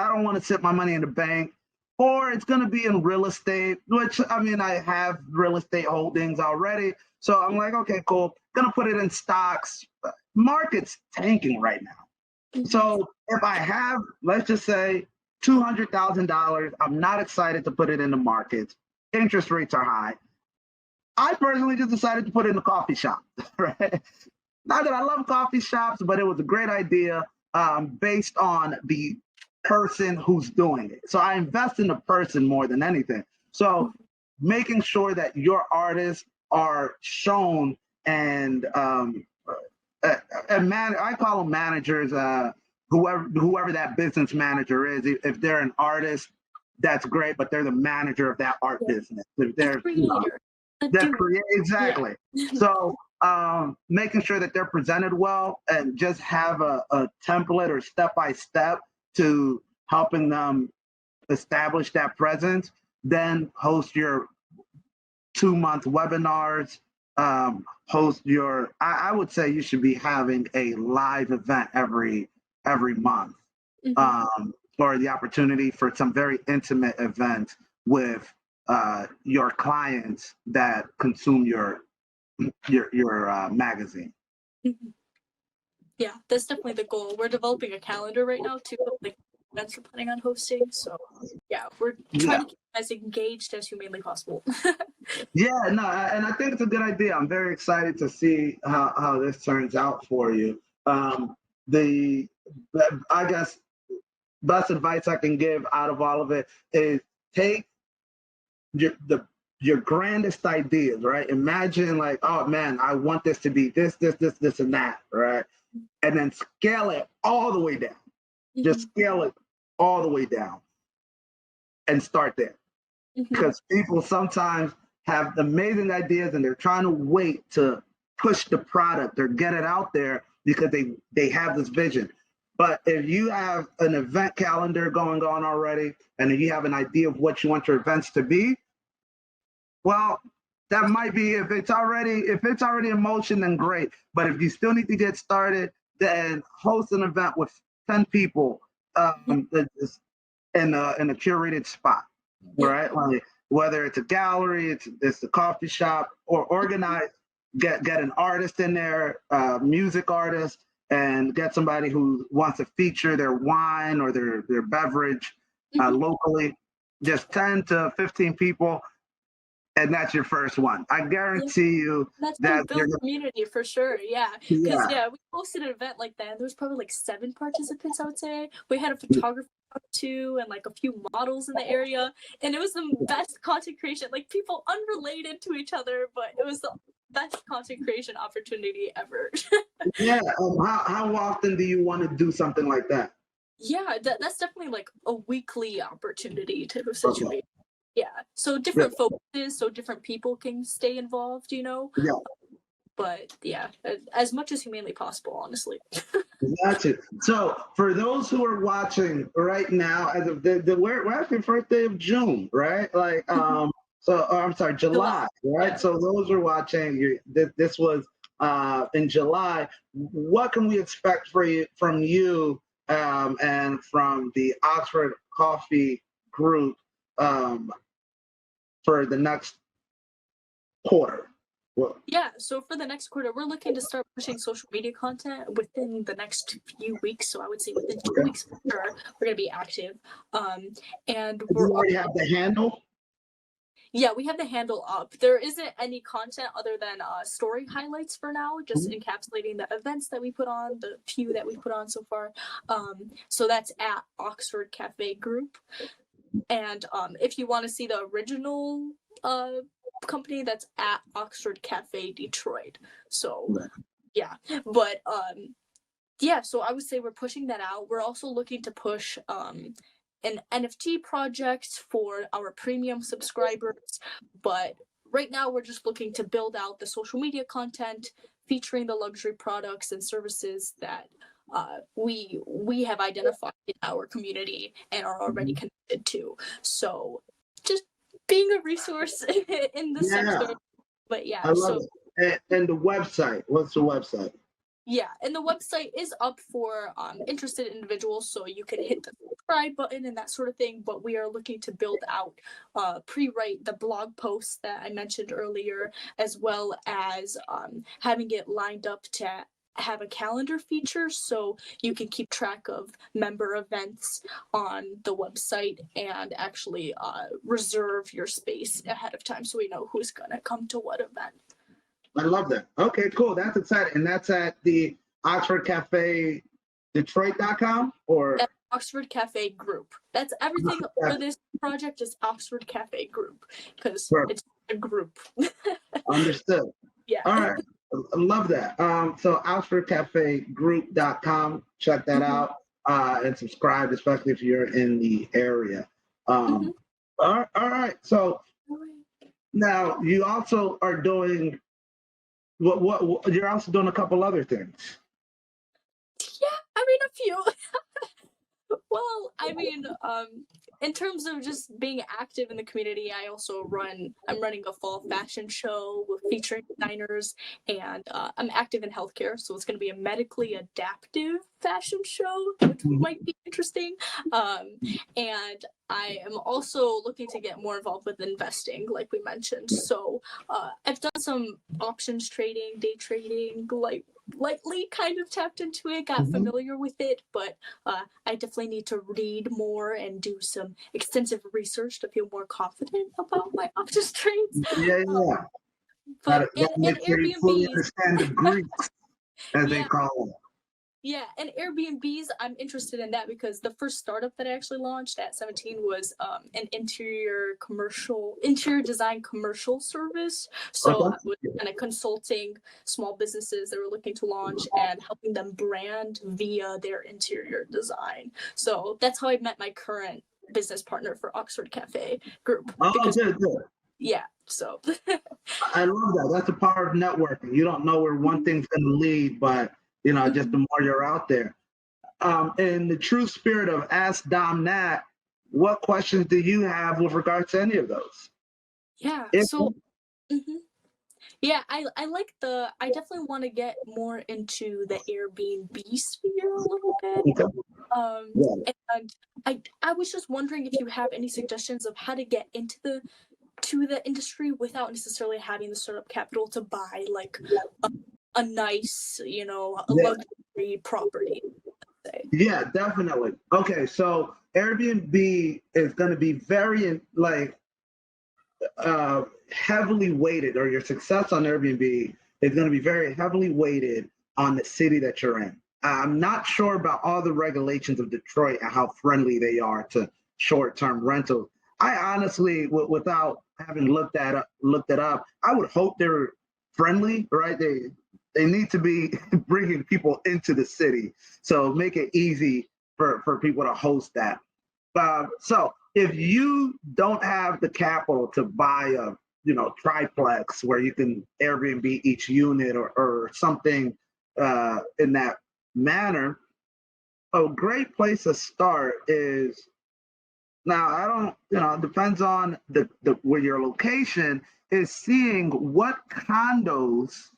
[SPEAKER 1] don't want to sit my money in the bank, or it's going to be in real estate, which I have real estate holdings already. So I'm like, okay, cool. Going to put it in stocks. Market's tanking right now. So if I have, let's just say $200,000, I'm not excited to put it in the markets. Interest rates are high. I personally just decided to put it in a coffee shop, right? Not that I love coffee shops, but it was a great idea based on the person who's doing it. So I invest in the person more than anything. So making sure that your artists are shown and I call them managers, whoever that business manager is. If they're an artist, that's great, but they're the manager of that art
[SPEAKER 2] Yeah.
[SPEAKER 1] business. If
[SPEAKER 2] The
[SPEAKER 1] they're,
[SPEAKER 2] creator. The
[SPEAKER 1] that
[SPEAKER 2] doer.
[SPEAKER 1] create exactly.
[SPEAKER 2] Yeah.
[SPEAKER 1] So making sure that they're presented well and just have a template or step by step to helping them establish that presence. Then host your 2-month webinars. Host your. I would say you should be having a live event every month, or the opportunity for some very intimate events with your clients that consume your magazine.
[SPEAKER 2] Mhm. Yeah, that's definitely the goal. We're developing a calendar right now too, like events we're planning on hosting. So yeah, we're trying
[SPEAKER 1] Yeah,
[SPEAKER 2] to keep as engaged as humanly possible.
[SPEAKER 1] yeah, no, and I think it's a good idea. I'm very excited to see how this turns out for you. The I guess best advice I can give out of all of it is take your grandest ideas, right? Imagine like, oh man, I want this to be this, and that, right? And then scale it all the way down. Just
[SPEAKER 2] Mhm,
[SPEAKER 1] scale it all the way down and start there.
[SPEAKER 2] mhm,
[SPEAKER 1] Because people sometimes have amazing ideas and they're trying to wait to push the product or get it out there because they have this vision. But if you have an event calendar going on already and if you have an idea of what you want your events to be, well, that might be if it's already in motion, then great. But if you still need to get started, then host an event with 10 people
[SPEAKER 2] mhm.
[SPEAKER 1] in a curated spot,
[SPEAKER 2] Yeah.
[SPEAKER 1] right? Like whether it's a gallery, it's a coffee shop, or organize, get an artist in there, music artist, and get somebody who wants to feature their wine or their beverage
[SPEAKER 2] Mhm.
[SPEAKER 1] locally. Just 10 to 15 people, and that's your first one. I
[SPEAKER 2] Yeah.
[SPEAKER 1] guarantee you
[SPEAKER 2] That's how you
[SPEAKER 1] that you're
[SPEAKER 2] build
[SPEAKER 1] gonna,
[SPEAKER 2] community for sure. Yeah. Because,
[SPEAKER 1] yeah,
[SPEAKER 2] yeah, we hosted an event like that. And there was probably like 7 participants, I would say. We had a photographer too and like a few models in the area. And it was the best content creation, like people unrelated to each other, but it was the best content creation opportunity ever.
[SPEAKER 1] yeah. How often do you want to do something like that?
[SPEAKER 2] Yeah, that's definitely like a weekly opportunity type of
[SPEAKER 1] Okay.
[SPEAKER 2] situation. Yeah. So
[SPEAKER 1] Yeah.
[SPEAKER 2] different focuses, so different people can stay involved, you know?
[SPEAKER 1] Yeah.
[SPEAKER 2] But yeah, as much as humanly possible, honestly.
[SPEAKER 1] Gotcha. So for those who are watching right now, as of we're at the first day of June, right? Like so I'm sorry,
[SPEAKER 2] July.
[SPEAKER 1] July, right?
[SPEAKER 2] Yeah.
[SPEAKER 1] So those who are watching, this was in July. What can we expect from you and from the Oxford Coffee Group um, for the next quarter? Well,
[SPEAKER 2] Yeah, so for the next quarter, we're looking to start pushing social media content within the next few weeks. So I would say within 2 weeks for sure, we're gonna be active. And
[SPEAKER 1] do you already have the handle?
[SPEAKER 2] yeah, we have the handle up. There isn't any content other than story highlights for now, just encapsulating the events that we put on, the few that we put on so far. So that's at Oxford Cafe Group. And if you want to see the original company, that's at Oxford Cafe Detroit. So yeah, but yeah, so I would say we're pushing that out. We're also looking to push an NFT project for our premium subscribers, but right now we're just looking to build out the social media content featuring the luxury products and services that we have identified in our community and are already
[SPEAKER 1] Mhm.
[SPEAKER 2] connected to. So just being a resource in the
[SPEAKER 1] Yeah,
[SPEAKER 2] sector. But yeah,
[SPEAKER 1] I love
[SPEAKER 2] so
[SPEAKER 1] it. And the website. What's the website?
[SPEAKER 2] yeah, and the website is up for interested individuals, so you can hit the subscribe button and that sort of thing. But we are looking to build out, pre-write the blog posts that I mentioned earlier, as well as having it lined up to have a calendar feature so you can keep track of member events on the website and actually reserve your space ahead of time so we know who's going to come to what event.
[SPEAKER 1] I love that. Okay, cool. That's exciting. And that's at the Oxford Cafe Detroit.com or
[SPEAKER 2] That's Oxford Cafe Group. That's everything for this project is Oxford Cafe Group because it's a group.
[SPEAKER 1] Understood.
[SPEAKER 2] Yeah.
[SPEAKER 1] All right. I love that. So OxfordCafeGroup.com, check that out and subscribe, especially if you're in the area. All right. So now you also are doing what you're also doing a couple other things.
[SPEAKER 2] Yeah, I mean a few. Well, I mean, in terms of just being active in the community, I'm running a fall fashion show with featuring designers, and I'm active in healthcare, so it's going to be a medically adaptive fashion show, which might be interesting. And I am also looking to get more involved with investing, like we mentioned. So I've done some options trading, day trading, lightly kind of tapped into it, got familiar with it, but I definitely need to read more and do some extensive research to feel more confident about my options trades.
[SPEAKER 1] Yeah.
[SPEAKER 2] But
[SPEAKER 1] That
[SPEAKER 2] and
[SPEAKER 1] makes sure you fully
[SPEAKER 2] Airbnbs,
[SPEAKER 1] understand the Greeks, as they
[SPEAKER 2] yeah,
[SPEAKER 1] call them.
[SPEAKER 2] yeah, and Airbnbs, I'm interested in that because the first startup that I actually launched at 17 was an interior design commercial service. So I was kind of consulting small businesses that were looking to launch and helping them brand via their interior design. So that's how I met my current business partner for Oxford Cafe Group.
[SPEAKER 1] Oh,
[SPEAKER 2] Because,
[SPEAKER 1] good.
[SPEAKER 2] yeah, so.
[SPEAKER 1] I love that. That's the power of networking. You don't know where one thing's going to lead, but just the more you're out there. In the true spirit of AskDomThat, what questions do you have with regards to any of those?
[SPEAKER 2] Yeah, so. Yeah, I definitely want to get more into the Airbnb sphere a little bit. And I was just wondering if you have any suggestions of how to get into the industry without necessarily having the startup capital to buy like a nice, a luxury property.
[SPEAKER 1] Yeah, definitely. Okay, so Airbnb is going to be very heavily weighted, or your success on Airbnb is going to be very heavily weighted on the city that you're in. I'm not sure about all the regulations of Detroit and how friendly they are to short-term rentals. I honestly, without having looked it up, I would hope they're friendly, right? They need to be bringing people into the city, so make it easy for people to host that. So if you don't have the capital to buy a triplex where you can Airbnb each unit or something in that manner, a great place to start is, now I don't, it depends on the where your location is, seeing what condos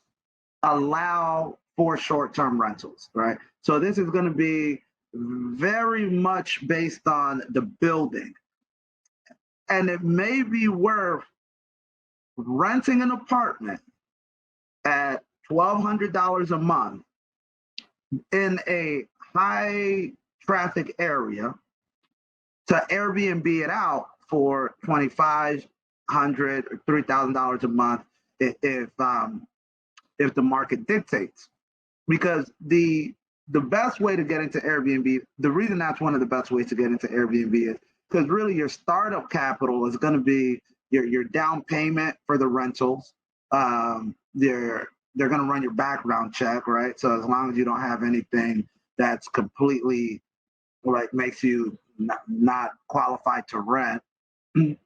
[SPEAKER 1] allow for short-term rentals, right? So this is going to be very much based on the building. And it may be worth renting an apartment at $1,200 a month in a high traffic area to Airbnb it out for $2,500 or $3,000 a month if the market dictates. Because the best way to get into Airbnb, the reason that's one of the best ways to get into Airbnb is because really your startup capital is going to be your down payment for the rentals. They're going to run your background check, right? So as long as you don't have anything that's completely makes you not qualified to rent, and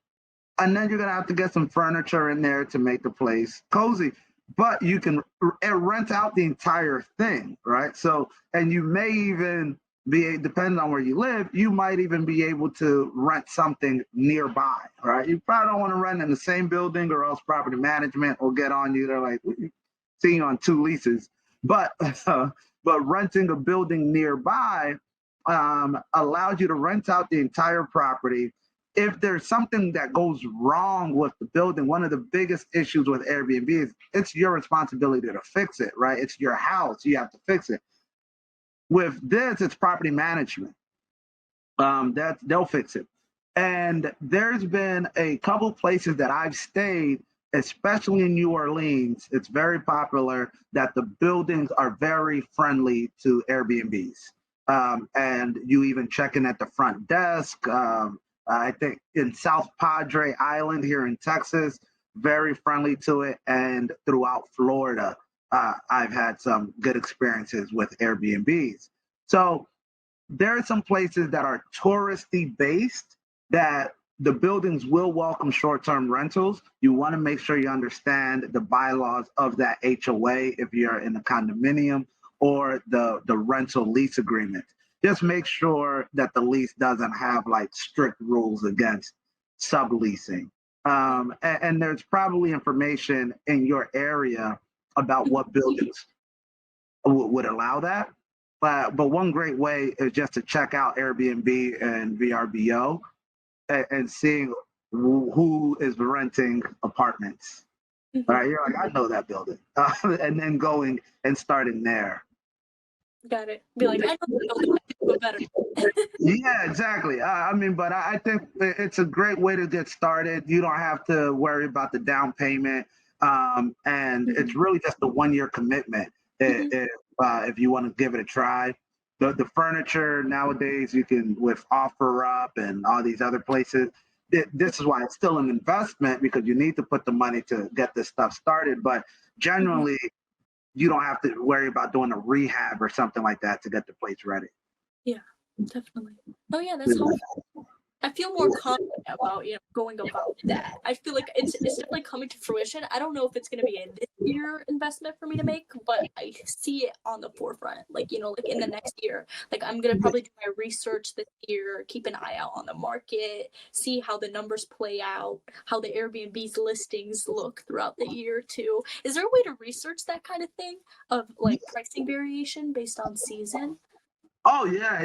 [SPEAKER 1] then you're going to have to get some furniture in there to make the place cozy. But you can rent out the entire thing, right? So, and you may even be, depending on where you live, you might even be able to rent something nearby, right? You probably don't want to rent in the same building, or else property management will get on you. They're like, we see you on 2 leases. But renting a building nearby allows you to rent out the entire property. if there's something that goes wrong with the building, one of the biggest issues with Airbnb is it's your responsibility to fix it, right? It's your house. You have to fix it. With this, it's property management. That they'll fix it. And there's been a couple places that I've stayed, especially in New Orleans. It's very popular that the buildings are very friendly to Airbnbs. And you even check in at the front desk. I think in South Padre Island here in Texas, very friendly to it. And throughout Florida, I've had some good experiences with Airbnbs. So there are some places that are touristy based that the buildings will welcome short-term rentals. You want to make sure you understand the bylaws of that HOA if you're in a condominium or the rental lease agreement. Just make sure that the lease doesn't have like strict rules against subleasing. And there's probably information in your area about what buildings would allow that. But one great way is just to check out Airbnb and VRBO and seeing who is renting apartments.
[SPEAKER 2] Mm-hmm.
[SPEAKER 1] All right, you're like, I know that building, and then going and starting there.
[SPEAKER 2] Got it. Be like, I know the building, I can do it better.
[SPEAKER 1] Yeah, exactly. I mean, but I think it's a great way to get started. You don't have to worry about the down payment, and it's really just a 1 year commitment. If you want to give it a try. The furniture nowadays you can with OfferUp and all these other places. This is why it's still an investment because you need to put the money to get this stuff started. But generally, you don't have to worry about doing a rehab or something like that to get the place ready.
[SPEAKER 2] Yeah, definitely. Oh yeah, that's helpful. I feel more confident about going about that. I feel like it's definitely coming to fruition. I don't know if it's going to be a this year investment for me to make, but I see it on the forefront. Like like in the next year, like I'm going to probably do my research this year, keep an eye out on the market, see how the numbers play out, how the Airbnb's listings look throughout the year too. Is there a way to research that kind of thing of like pricing variation based on season?
[SPEAKER 1] Oh yeah,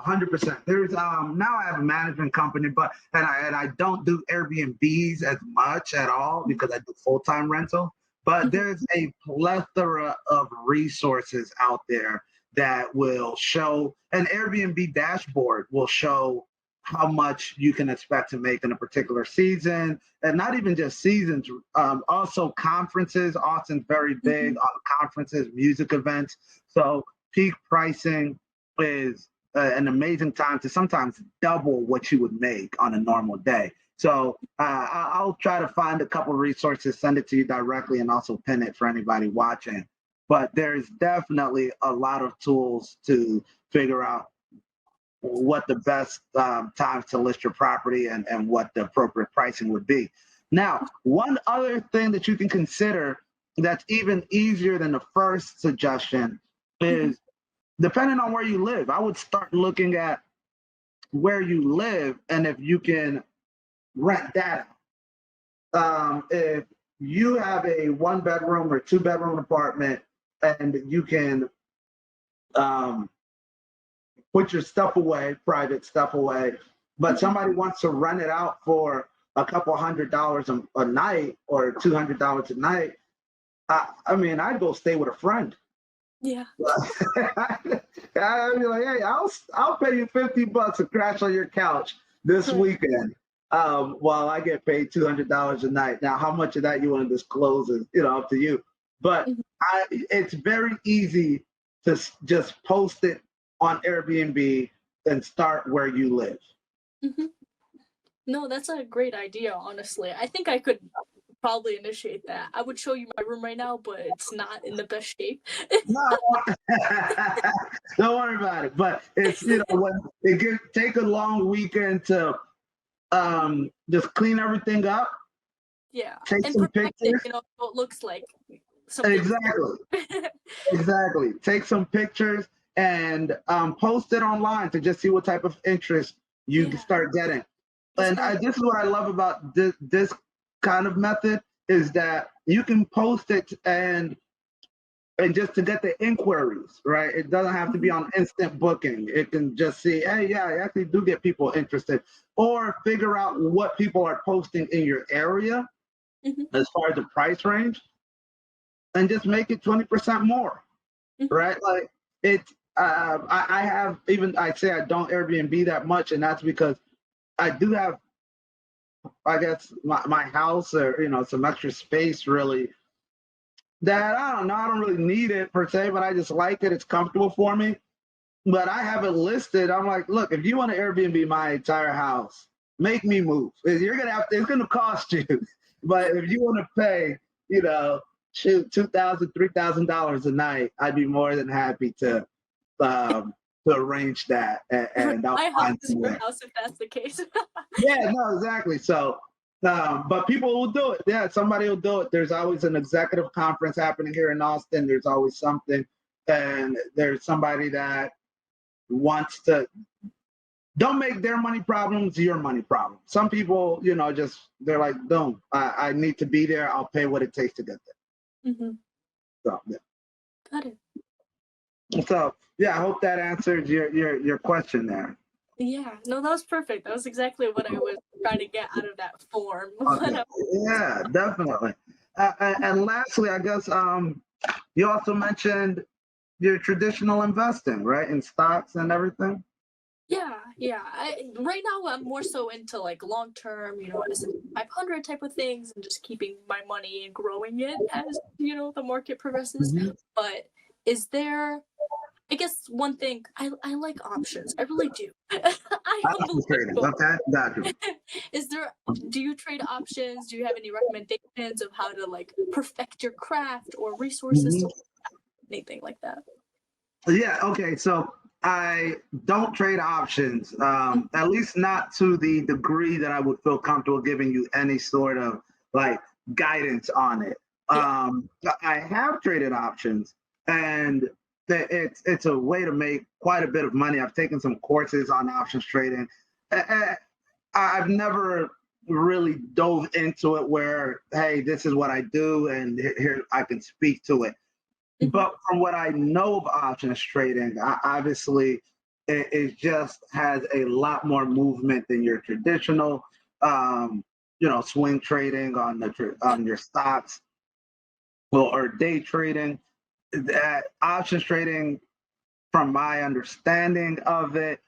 [SPEAKER 1] 100%. There's now I have a management company, but I don't do Airbnbs as much at all because I do full-time rental. But there's a plethora of resources out there that will show an Airbnb dashboard will show how much you can expect to make in a particular season, and not even just seasons. Also conferences. Austin's very big on conferences, music events. So peak pricing is an amazing time to sometimes double what you would make on a normal day. So I'll try to find a couple resources, send it to you directly, and also pin it for anybody watching. But there's definitely a lot of tools to figure out what the best times to list your property and what the appropriate pricing would be. Now, one other thing that you can consider that's even easier than the first suggestion is depending on where you live, I would start looking at where you live and if you can rent that out. If you have a 1 bedroom or 2 bedroom apartment and you can put your stuff away, private stuff away, but somebody wants to rent it out for a couple $100 a night or $200 a night, I mean, I'd go stay with a friend.
[SPEAKER 2] Yeah.
[SPEAKER 1] I'd be like, hey, I'll pay you $50 to crash on your couch this weekend while I get paid $200 a night. Now, how much of that you want to disclose is up to you. But it's very easy to just post it on Airbnb and start where you live.
[SPEAKER 2] No, that's a great idea, honestly. I think I could probably initiate that. I would show you my room right now, but it's not in the best shape.
[SPEAKER 1] No, don't worry about it. But it's when it can take a long weekend to just clean everything up.
[SPEAKER 2] Yeah,
[SPEAKER 1] Take
[SPEAKER 2] and
[SPEAKER 1] some
[SPEAKER 2] perfect it,
[SPEAKER 1] pictures.
[SPEAKER 2] so it looks like something.
[SPEAKER 1] Exactly. Take some pictures and post it online to just see what type of interest you start getting. And this is what I love about this kind of method is that you can post it and and just to get the inquiries, right? It doesn't have to be on instant booking. It can just see, hey, yeah, I actually do get people interested, or figure out what people are posting in your area
[SPEAKER 2] Mm-hmm.
[SPEAKER 1] as far as the price range, and just make it 20% more,
[SPEAKER 2] Mm-hmm.
[SPEAKER 1] right? Like it. I have even I say I don't Airbnb that much, and that's because I do have, I guess, my house, or some extra space really, that I don't know. I don't really need it per se, but I just like it. It's comfortable for me. But I have it listed. I'm like, look, if you want to Airbnb my entire house, make me move. You're gonna have to, it's gonna cost you. But if you want to pay, shoot, $2,000, $3,000 a night, I'd be more than happy to arrange that, and I'll
[SPEAKER 2] My house
[SPEAKER 1] find
[SPEAKER 2] is your
[SPEAKER 1] somewhere.
[SPEAKER 2] house if that's the case.
[SPEAKER 1] Yeah, no, exactly. So, but people will do it. Yeah, somebody will do it. There's always an executive conference happening here in Austin. There's always something, and there's somebody that wants to, don't make their money problems your money problem. Some people, just they're like, don't. I need to be there. I'll pay what it takes to get
[SPEAKER 2] Mm-hmm.
[SPEAKER 1] there. So yeah.
[SPEAKER 2] Got it.
[SPEAKER 1] So yeah, I hope that answered your question there.
[SPEAKER 2] Yeah, no, that was perfect. That was exactly what I was trying to get out of that form.
[SPEAKER 1] Okay. Yeah, definitely. And lastly, I guess you also mentioned your traditional investing, right, in stocks and everything.
[SPEAKER 2] Yeah. Right now, I'm more so into like long term, S&P 500 type of things, and just keeping my money and growing it as the market progresses.
[SPEAKER 1] Mhm.
[SPEAKER 2] But is there? I guess one thing I like options. I really do. I
[SPEAKER 1] Options trading.
[SPEAKER 2] unbelievable.
[SPEAKER 1] Okay, got you.
[SPEAKER 2] Is there? Do you trade options? Do you have any recommendations of how to like perfect your craft or resources
[SPEAKER 1] Mhm.
[SPEAKER 2] to anything like that?
[SPEAKER 1] Yeah. Okay. So I don't trade options,
[SPEAKER 2] Mhm.
[SPEAKER 1] at least not to the degree that I would feel comfortable giving you any sort of like guidance on it.
[SPEAKER 2] Yeah.
[SPEAKER 1] I have traded options, and it's a way to make quite a bit of money. I've taken some courses on options trading. I've never really dove into it where, hey, this is what I do, and here I can speak to it.
[SPEAKER 2] Hmm.
[SPEAKER 1] But from what I know of options trading, obviously it just has a lot more movement than your traditional, swing trading on
[SPEAKER 2] Yeah.
[SPEAKER 1] on your stocks, or day trading. That options trading, from my understanding of it,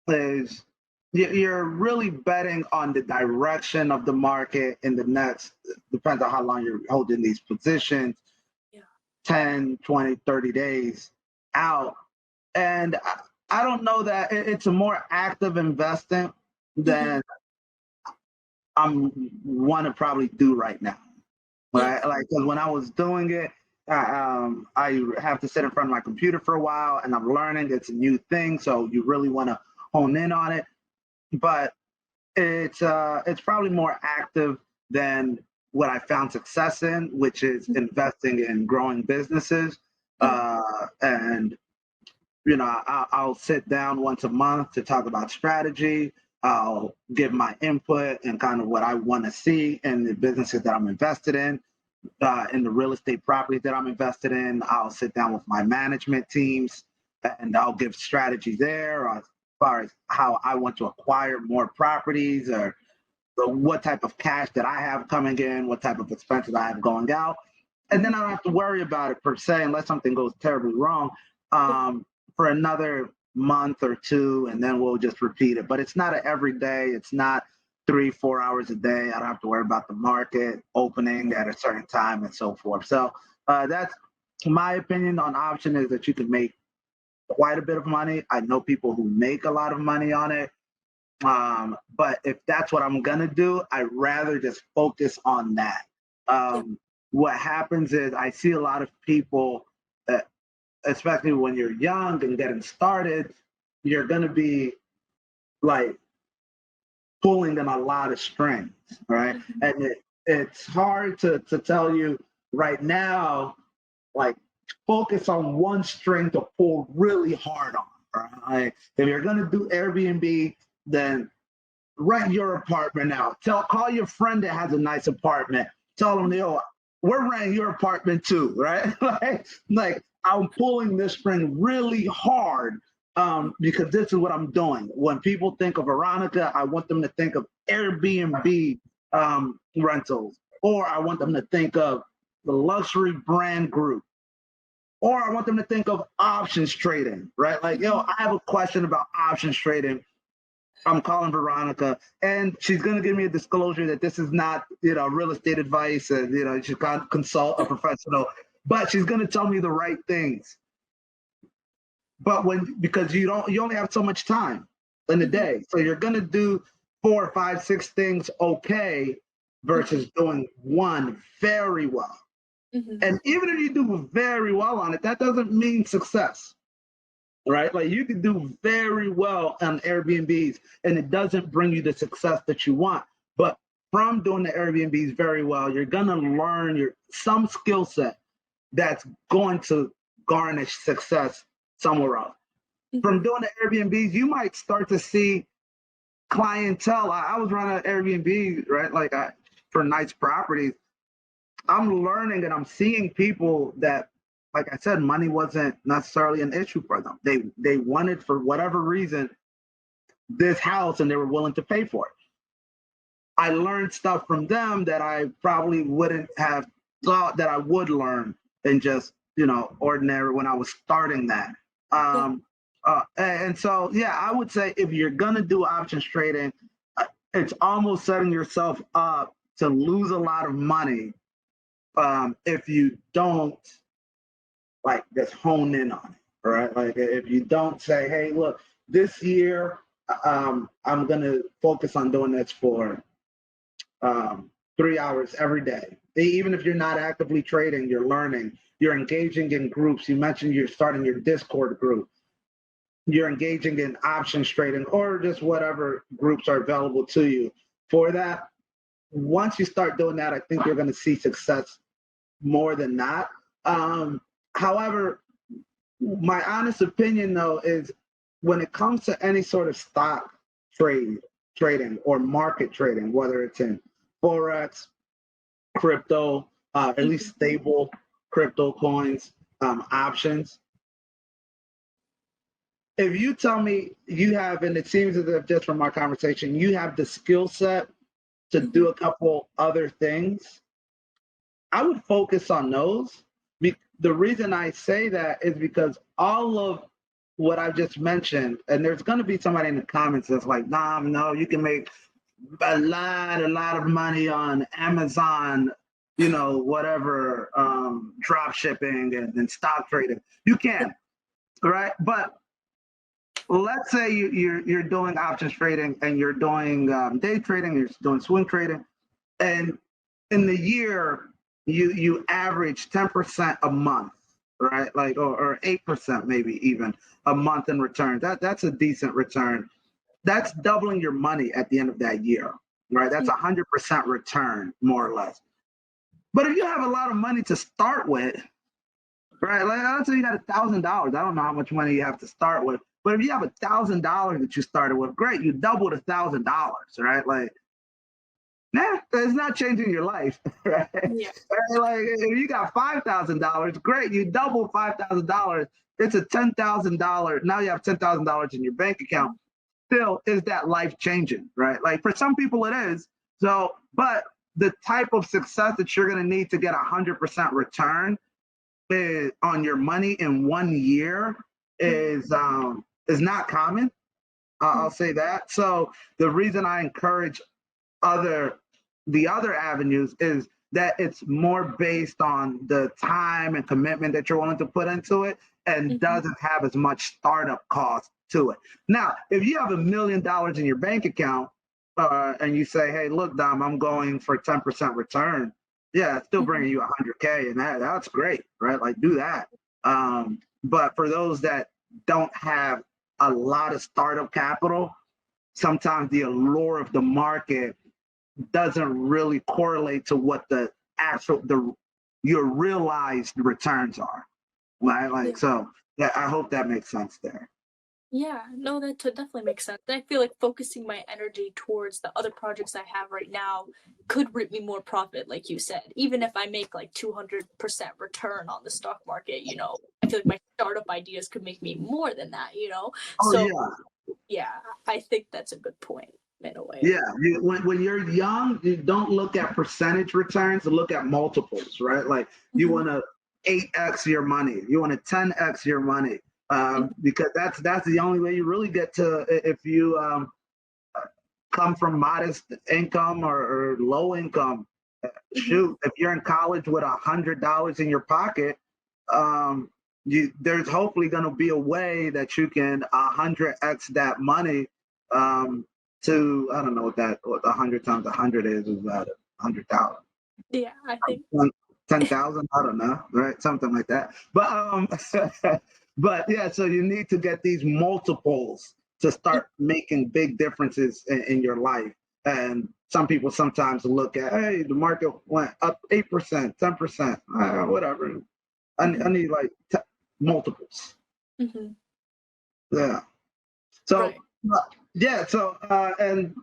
[SPEAKER 1] is you're really betting on the direction of the market in the next, depends on how long you're holding these positions,
[SPEAKER 2] Yeah.
[SPEAKER 1] 10, 20, 30 days out. And I don't know that it's a more active investing
[SPEAKER 2] Hmm.
[SPEAKER 1] than I'm want to probably do right now.
[SPEAKER 2] Yeah.
[SPEAKER 1] Right? Like, 'cause when I was doing it, I have to sit in front of my computer for a while, and I'm learning. It's a new thing, so you really want to hone in on it. But it's probably more active than what I found success in, which is investing in growing businesses.
[SPEAKER 2] Hmm.
[SPEAKER 1] And I'll sit down once a month to talk about strategy. I'll give my input and kind of what I want to see in the businesses that I'm invested in the real estate properties that I'm invested in. I'll sit down with my management teams, and I'll give strategy there as far as how I want to acquire more properties, or what type of cash that I have coming in, what type of expenses I have going out. And then I don't have to worry about it per se, unless something goes terribly wrong, for another month or two, and then we'll just repeat it. But it's not an everyday. It's not 3, 4 hours a day. I don't have to worry about the market opening at a certain time and so forth. So that's my opinion on option, is that you can make quite a bit of money. I know people who make a lot of money on it. But if that's what I'm gonna do, I'd rather just focus on that.
[SPEAKER 2] Yeah.
[SPEAKER 1] What happens is I see a lot of people, especially when you're young and getting started, you're gonna be like pulling in a lot of strings, right?
[SPEAKER 2] Mhm.
[SPEAKER 1] And it's hard to tell you right now, like, focus on one string to pull really hard on. Right? If you're gonna do Airbnb, then rent your apartment out. Call your friend that has a nice apartment. Tell them, yo, we're renting your apartment too, right? like I'm pulling this string really hard because this is what I'm doing. When people think of Veronica, I want them to think of Airbnb rentals, or I want them to think of the luxury brand group, or I want them to think of options trading, right? Like, yo, I have a question about options trading. I'm calling Veronica, and she's going to give me a disclosure that this is not, real estate advice, and she's got to consult a professional, but she's going to tell me the right things. But because you only have so much time in the day, so you're going to do 4, 5, 6 things okay versus doing one very well. And even if you do very well on it, that doesn't mean success. Right? Like you can do very well on Airbnbs and it doesn't bring you the success that you want. But from doing the Airbnbs very well, you're going to learn some skill set that's going to garnish success somewhere else. From doing the Airbnbs, you might start to see clientele. I was running an Airbnb, right? Like for nice properties. I'm learning and I'm seeing people that, like I said, money wasn't necessarily an issue for them. They wanted, for whatever reason, this house and they were willing to pay for it. I learned stuff from them that I probably wouldn't have thought that I would learn in just, ordinary when I was starting that. And so, yeah, I would say if you're going to do options trading, it's almost setting yourself up to lose a lot of money if you don't just hone in on it, right? Like if you don't say, hey, look, this year I'm gonna focus on doing this for 3 hours every day. Even if you're not actively trading, you're learning, you're engaging in groups. You mentioned you're starting your Discord group. You're engaging in options trading or just whatever groups are available to you for that. Once you start doing that, I think you're gonna see success more than not. However, my honest opinion, though, is when it comes to any sort of stock trading or market trading, whether it's in Forex, crypto, at least stable crypto coins, options, if you tell me you have, and it seems as if just from our conversation, you have the skill set to do a couple other things, I would focus on those. The reason I say that is because all of what I just mentioned, and there's going to be somebody in the comments that's like, nah, no, you can make a lot of money on Amazon, whatever, drop shipping and stock trading. You can, right? But let's say you're doing options trading and you're doing day trading, you're doing swing trading, and in the year, you average 10% a month, right? Like or 8% maybe even a month in return. That's a decent return. That's doubling your money at the end of that year, right? That's 100% return, more or less. But if you have a lot of money to start with, right? Like let's say you got $1,000. I don't know how much money you have to start with, but if you have $1,000 that you started with, great, you doubled $1,000, right? Like nah, it's not changing your life, right?
[SPEAKER 2] Yeah.
[SPEAKER 1] Like if you got $5,000, great, you double $5,000. It's a $10,000. Now you have $10,000 in your bank account. Still, is that life changing, right? Like for some people it is. So, but the type of success that you're going to need to get 100% return on your money in 1 year is not common. I'll say that. So the reason I encourage the other avenues is that it's more based on the time and commitment that you're willing to put into it and doesn't have as much startup cost to it. Now, if you have $1 million in your bank account and you say, hey, look, Dom, I'm going for 10% return. Yeah, it's still bringing you 100K and that's great, right? Like do that. But for those that don't have a lot of startup capital, sometimes the allure of the market doesn't really correlate to what your realized returns are, right? Like so. Yeah, I hope that makes sense there.
[SPEAKER 2] Yeah, no, that definitely makes sense. I feel like focusing my energy towards the other projects I have right now could reap me more profit, like you said. Even if I make like 200% return on the stock market, I feel like my startup ideas could make me more than that.
[SPEAKER 1] Oh
[SPEAKER 2] So,
[SPEAKER 1] yeah,
[SPEAKER 2] yeah, I think that's a good point in a way.
[SPEAKER 1] yeah. When you're young, you don't look at percentage returns, you look at multiples, right? Like you
[SPEAKER 2] Hmm.
[SPEAKER 1] want to 8x your money, you want to 10x your money, because that's the only way you really get to if you come from modest income or low income.
[SPEAKER 2] Hmm.
[SPEAKER 1] Shoot, if you're in college with $100 in your pocket, um, there's hopefully going to be a way that you can 100x that money, um, to I don't know what 100 times 100 is about 100,000.
[SPEAKER 2] Yeah, I think.
[SPEAKER 1] 10,000, I don't know, right? Something like that. But but yeah, so you need to get these multiples to start making big differences in your life. And some people sometimes look at, hey, the market went up 8%, 10%, whatever. I
[SPEAKER 2] Hmm.
[SPEAKER 1] need like multiples.
[SPEAKER 2] Hmm.
[SPEAKER 1] Yeah. So
[SPEAKER 2] Right.
[SPEAKER 1] yeah, so and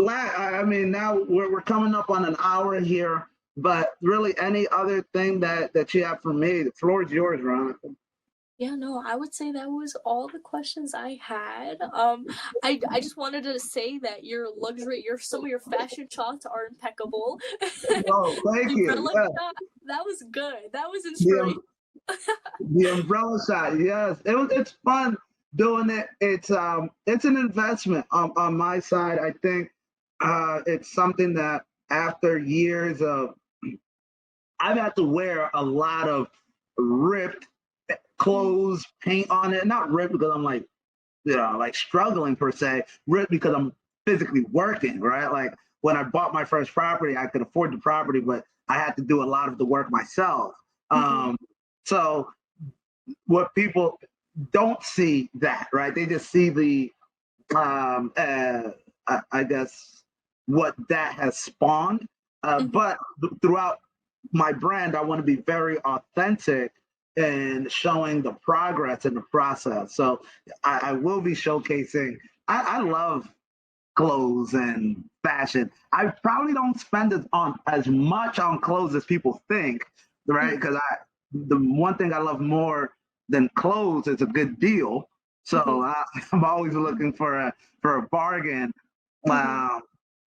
[SPEAKER 1] I mean, now we're coming up on an hour here, but really, any other thing that you have for me? The floor is yours, Veronica.
[SPEAKER 2] Yeah, no, I would say that was all the questions I had. I just wanted to say that some of your fashion shots are impeccable.
[SPEAKER 1] Oh, thank you.
[SPEAKER 2] Umbrella
[SPEAKER 1] Yeah,
[SPEAKER 2] shot, that was good. That was
[SPEAKER 1] the
[SPEAKER 2] inspiration.
[SPEAKER 1] the umbrella shot. Yes, it's fun doing it. It's an investment on my side. I think it's something that after years of I've had to wear a lot of ripped
[SPEAKER 2] Mhm,
[SPEAKER 1] clothes, paint on it. Not ripped because I'm like, like struggling per se, ripped because I'm physically working, right? Like when I bought my first property, I could afford the property, but I had to do a lot of the work myself.
[SPEAKER 2] mhm,
[SPEAKER 1] So what people don't see that, right? They just see the, I guess, what that has spawned.
[SPEAKER 2] mhm.
[SPEAKER 1] But throughout my brand, I want to be very authentic in showing the progress in the process. So I will be showcasing. I love clothes and fashion. I probably don't spend as much on clothes as people think, right?
[SPEAKER 2] Mm,
[SPEAKER 1] Because the one thing I love more than clothes is a good deal. So
[SPEAKER 2] mhm,
[SPEAKER 1] I'm always looking for a bargain.
[SPEAKER 2] mhm,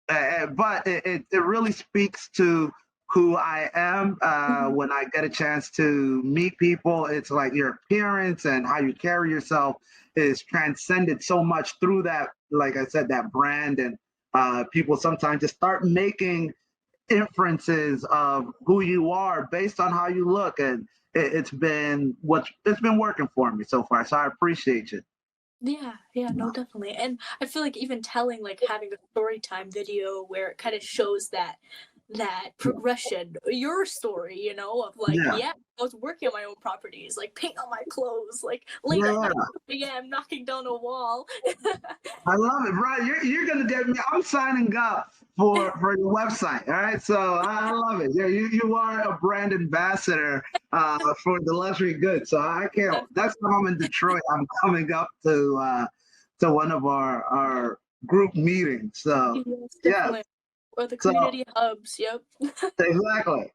[SPEAKER 1] Um, but it really speaks to who I am
[SPEAKER 2] mhm.
[SPEAKER 1] when I get a chance to meet people. It's like your appearance and how you carry yourself is transcended so much through that, like I said, that brand. And people sometimes just start making inferences of who you are based on how you look. And it's been working for me so far. So I appreciate you.
[SPEAKER 2] Yeah, yeah, no, definitely. And I feel like even telling, like having a story time video where it kind of shows that progression, your story, of like,
[SPEAKER 1] Yeah.
[SPEAKER 2] yeah, I was working on my own properties, like paint on my clothes, like late at night,
[SPEAKER 1] Yeah.
[SPEAKER 2] 2 a.m., knocking down a wall.
[SPEAKER 1] I love it, right? You're gonna get me. I'm signing up for your website. All right, so I love it. Yeah, you are a brand ambassador for the luxury goods. So I can't. Next time I'm in Detroit, I'm coming up to one of our group meetings. So
[SPEAKER 2] Yes,
[SPEAKER 1] yes,
[SPEAKER 2] definitely. Or the
[SPEAKER 1] so
[SPEAKER 2] community hubs, yep.
[SPEAKER 1] exactly.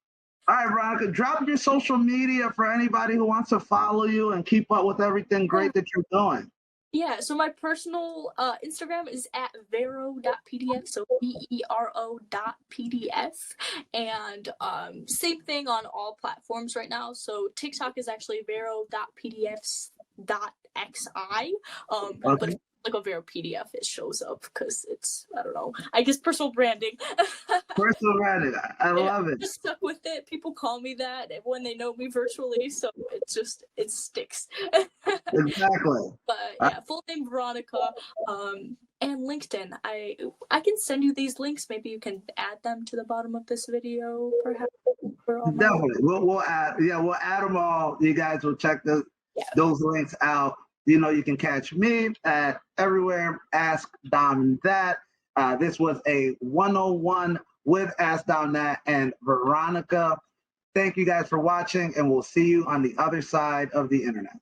[SPEAKER 1] All right, Veronica, drop your social media for anybody who wants to follow you and keep up with everything
[SPEAKER 2] Yeah.
[SPEAKER 1] great that you're doing.
[SPEAKER 2] Yeah, so my personal Instagram is at vero.pdf, so vero.pdf. And same thing on all platforms right now. So TikTok is actually vero.pdf.xi. But if
[SPEAKER 1] Okay.
[SPEAKER 2] like a Vero PDF, it shows up because it's, I don't know, I guess personal branding.
[SPEAKER 1] Personal branding. I
[SPEAKER 2] Yeah,
[SPEAKER 1] love it.
[SPEAKER 2] just stuck with it. People call me that when they know me virtually, so it sticks.
[SPEAKER 1] Exactly.
[SPEAKER 2] But yeah, full name Veronica, and LinkedIn. I can send you these links. Maybe you can add them to the bottom of this video, perhaps for all my links.
[SPEAKER 1] Definitely. We'll add them all. You guys will check
[SPEAKER 2] Yeah,
[SPEAKER 1] those links out. You can catch me at everywhere. Ask Dom that. This was a 101 with Ask Dom that and Veronica. Thank you guys for watching, and we'll see you on the other side of the internet.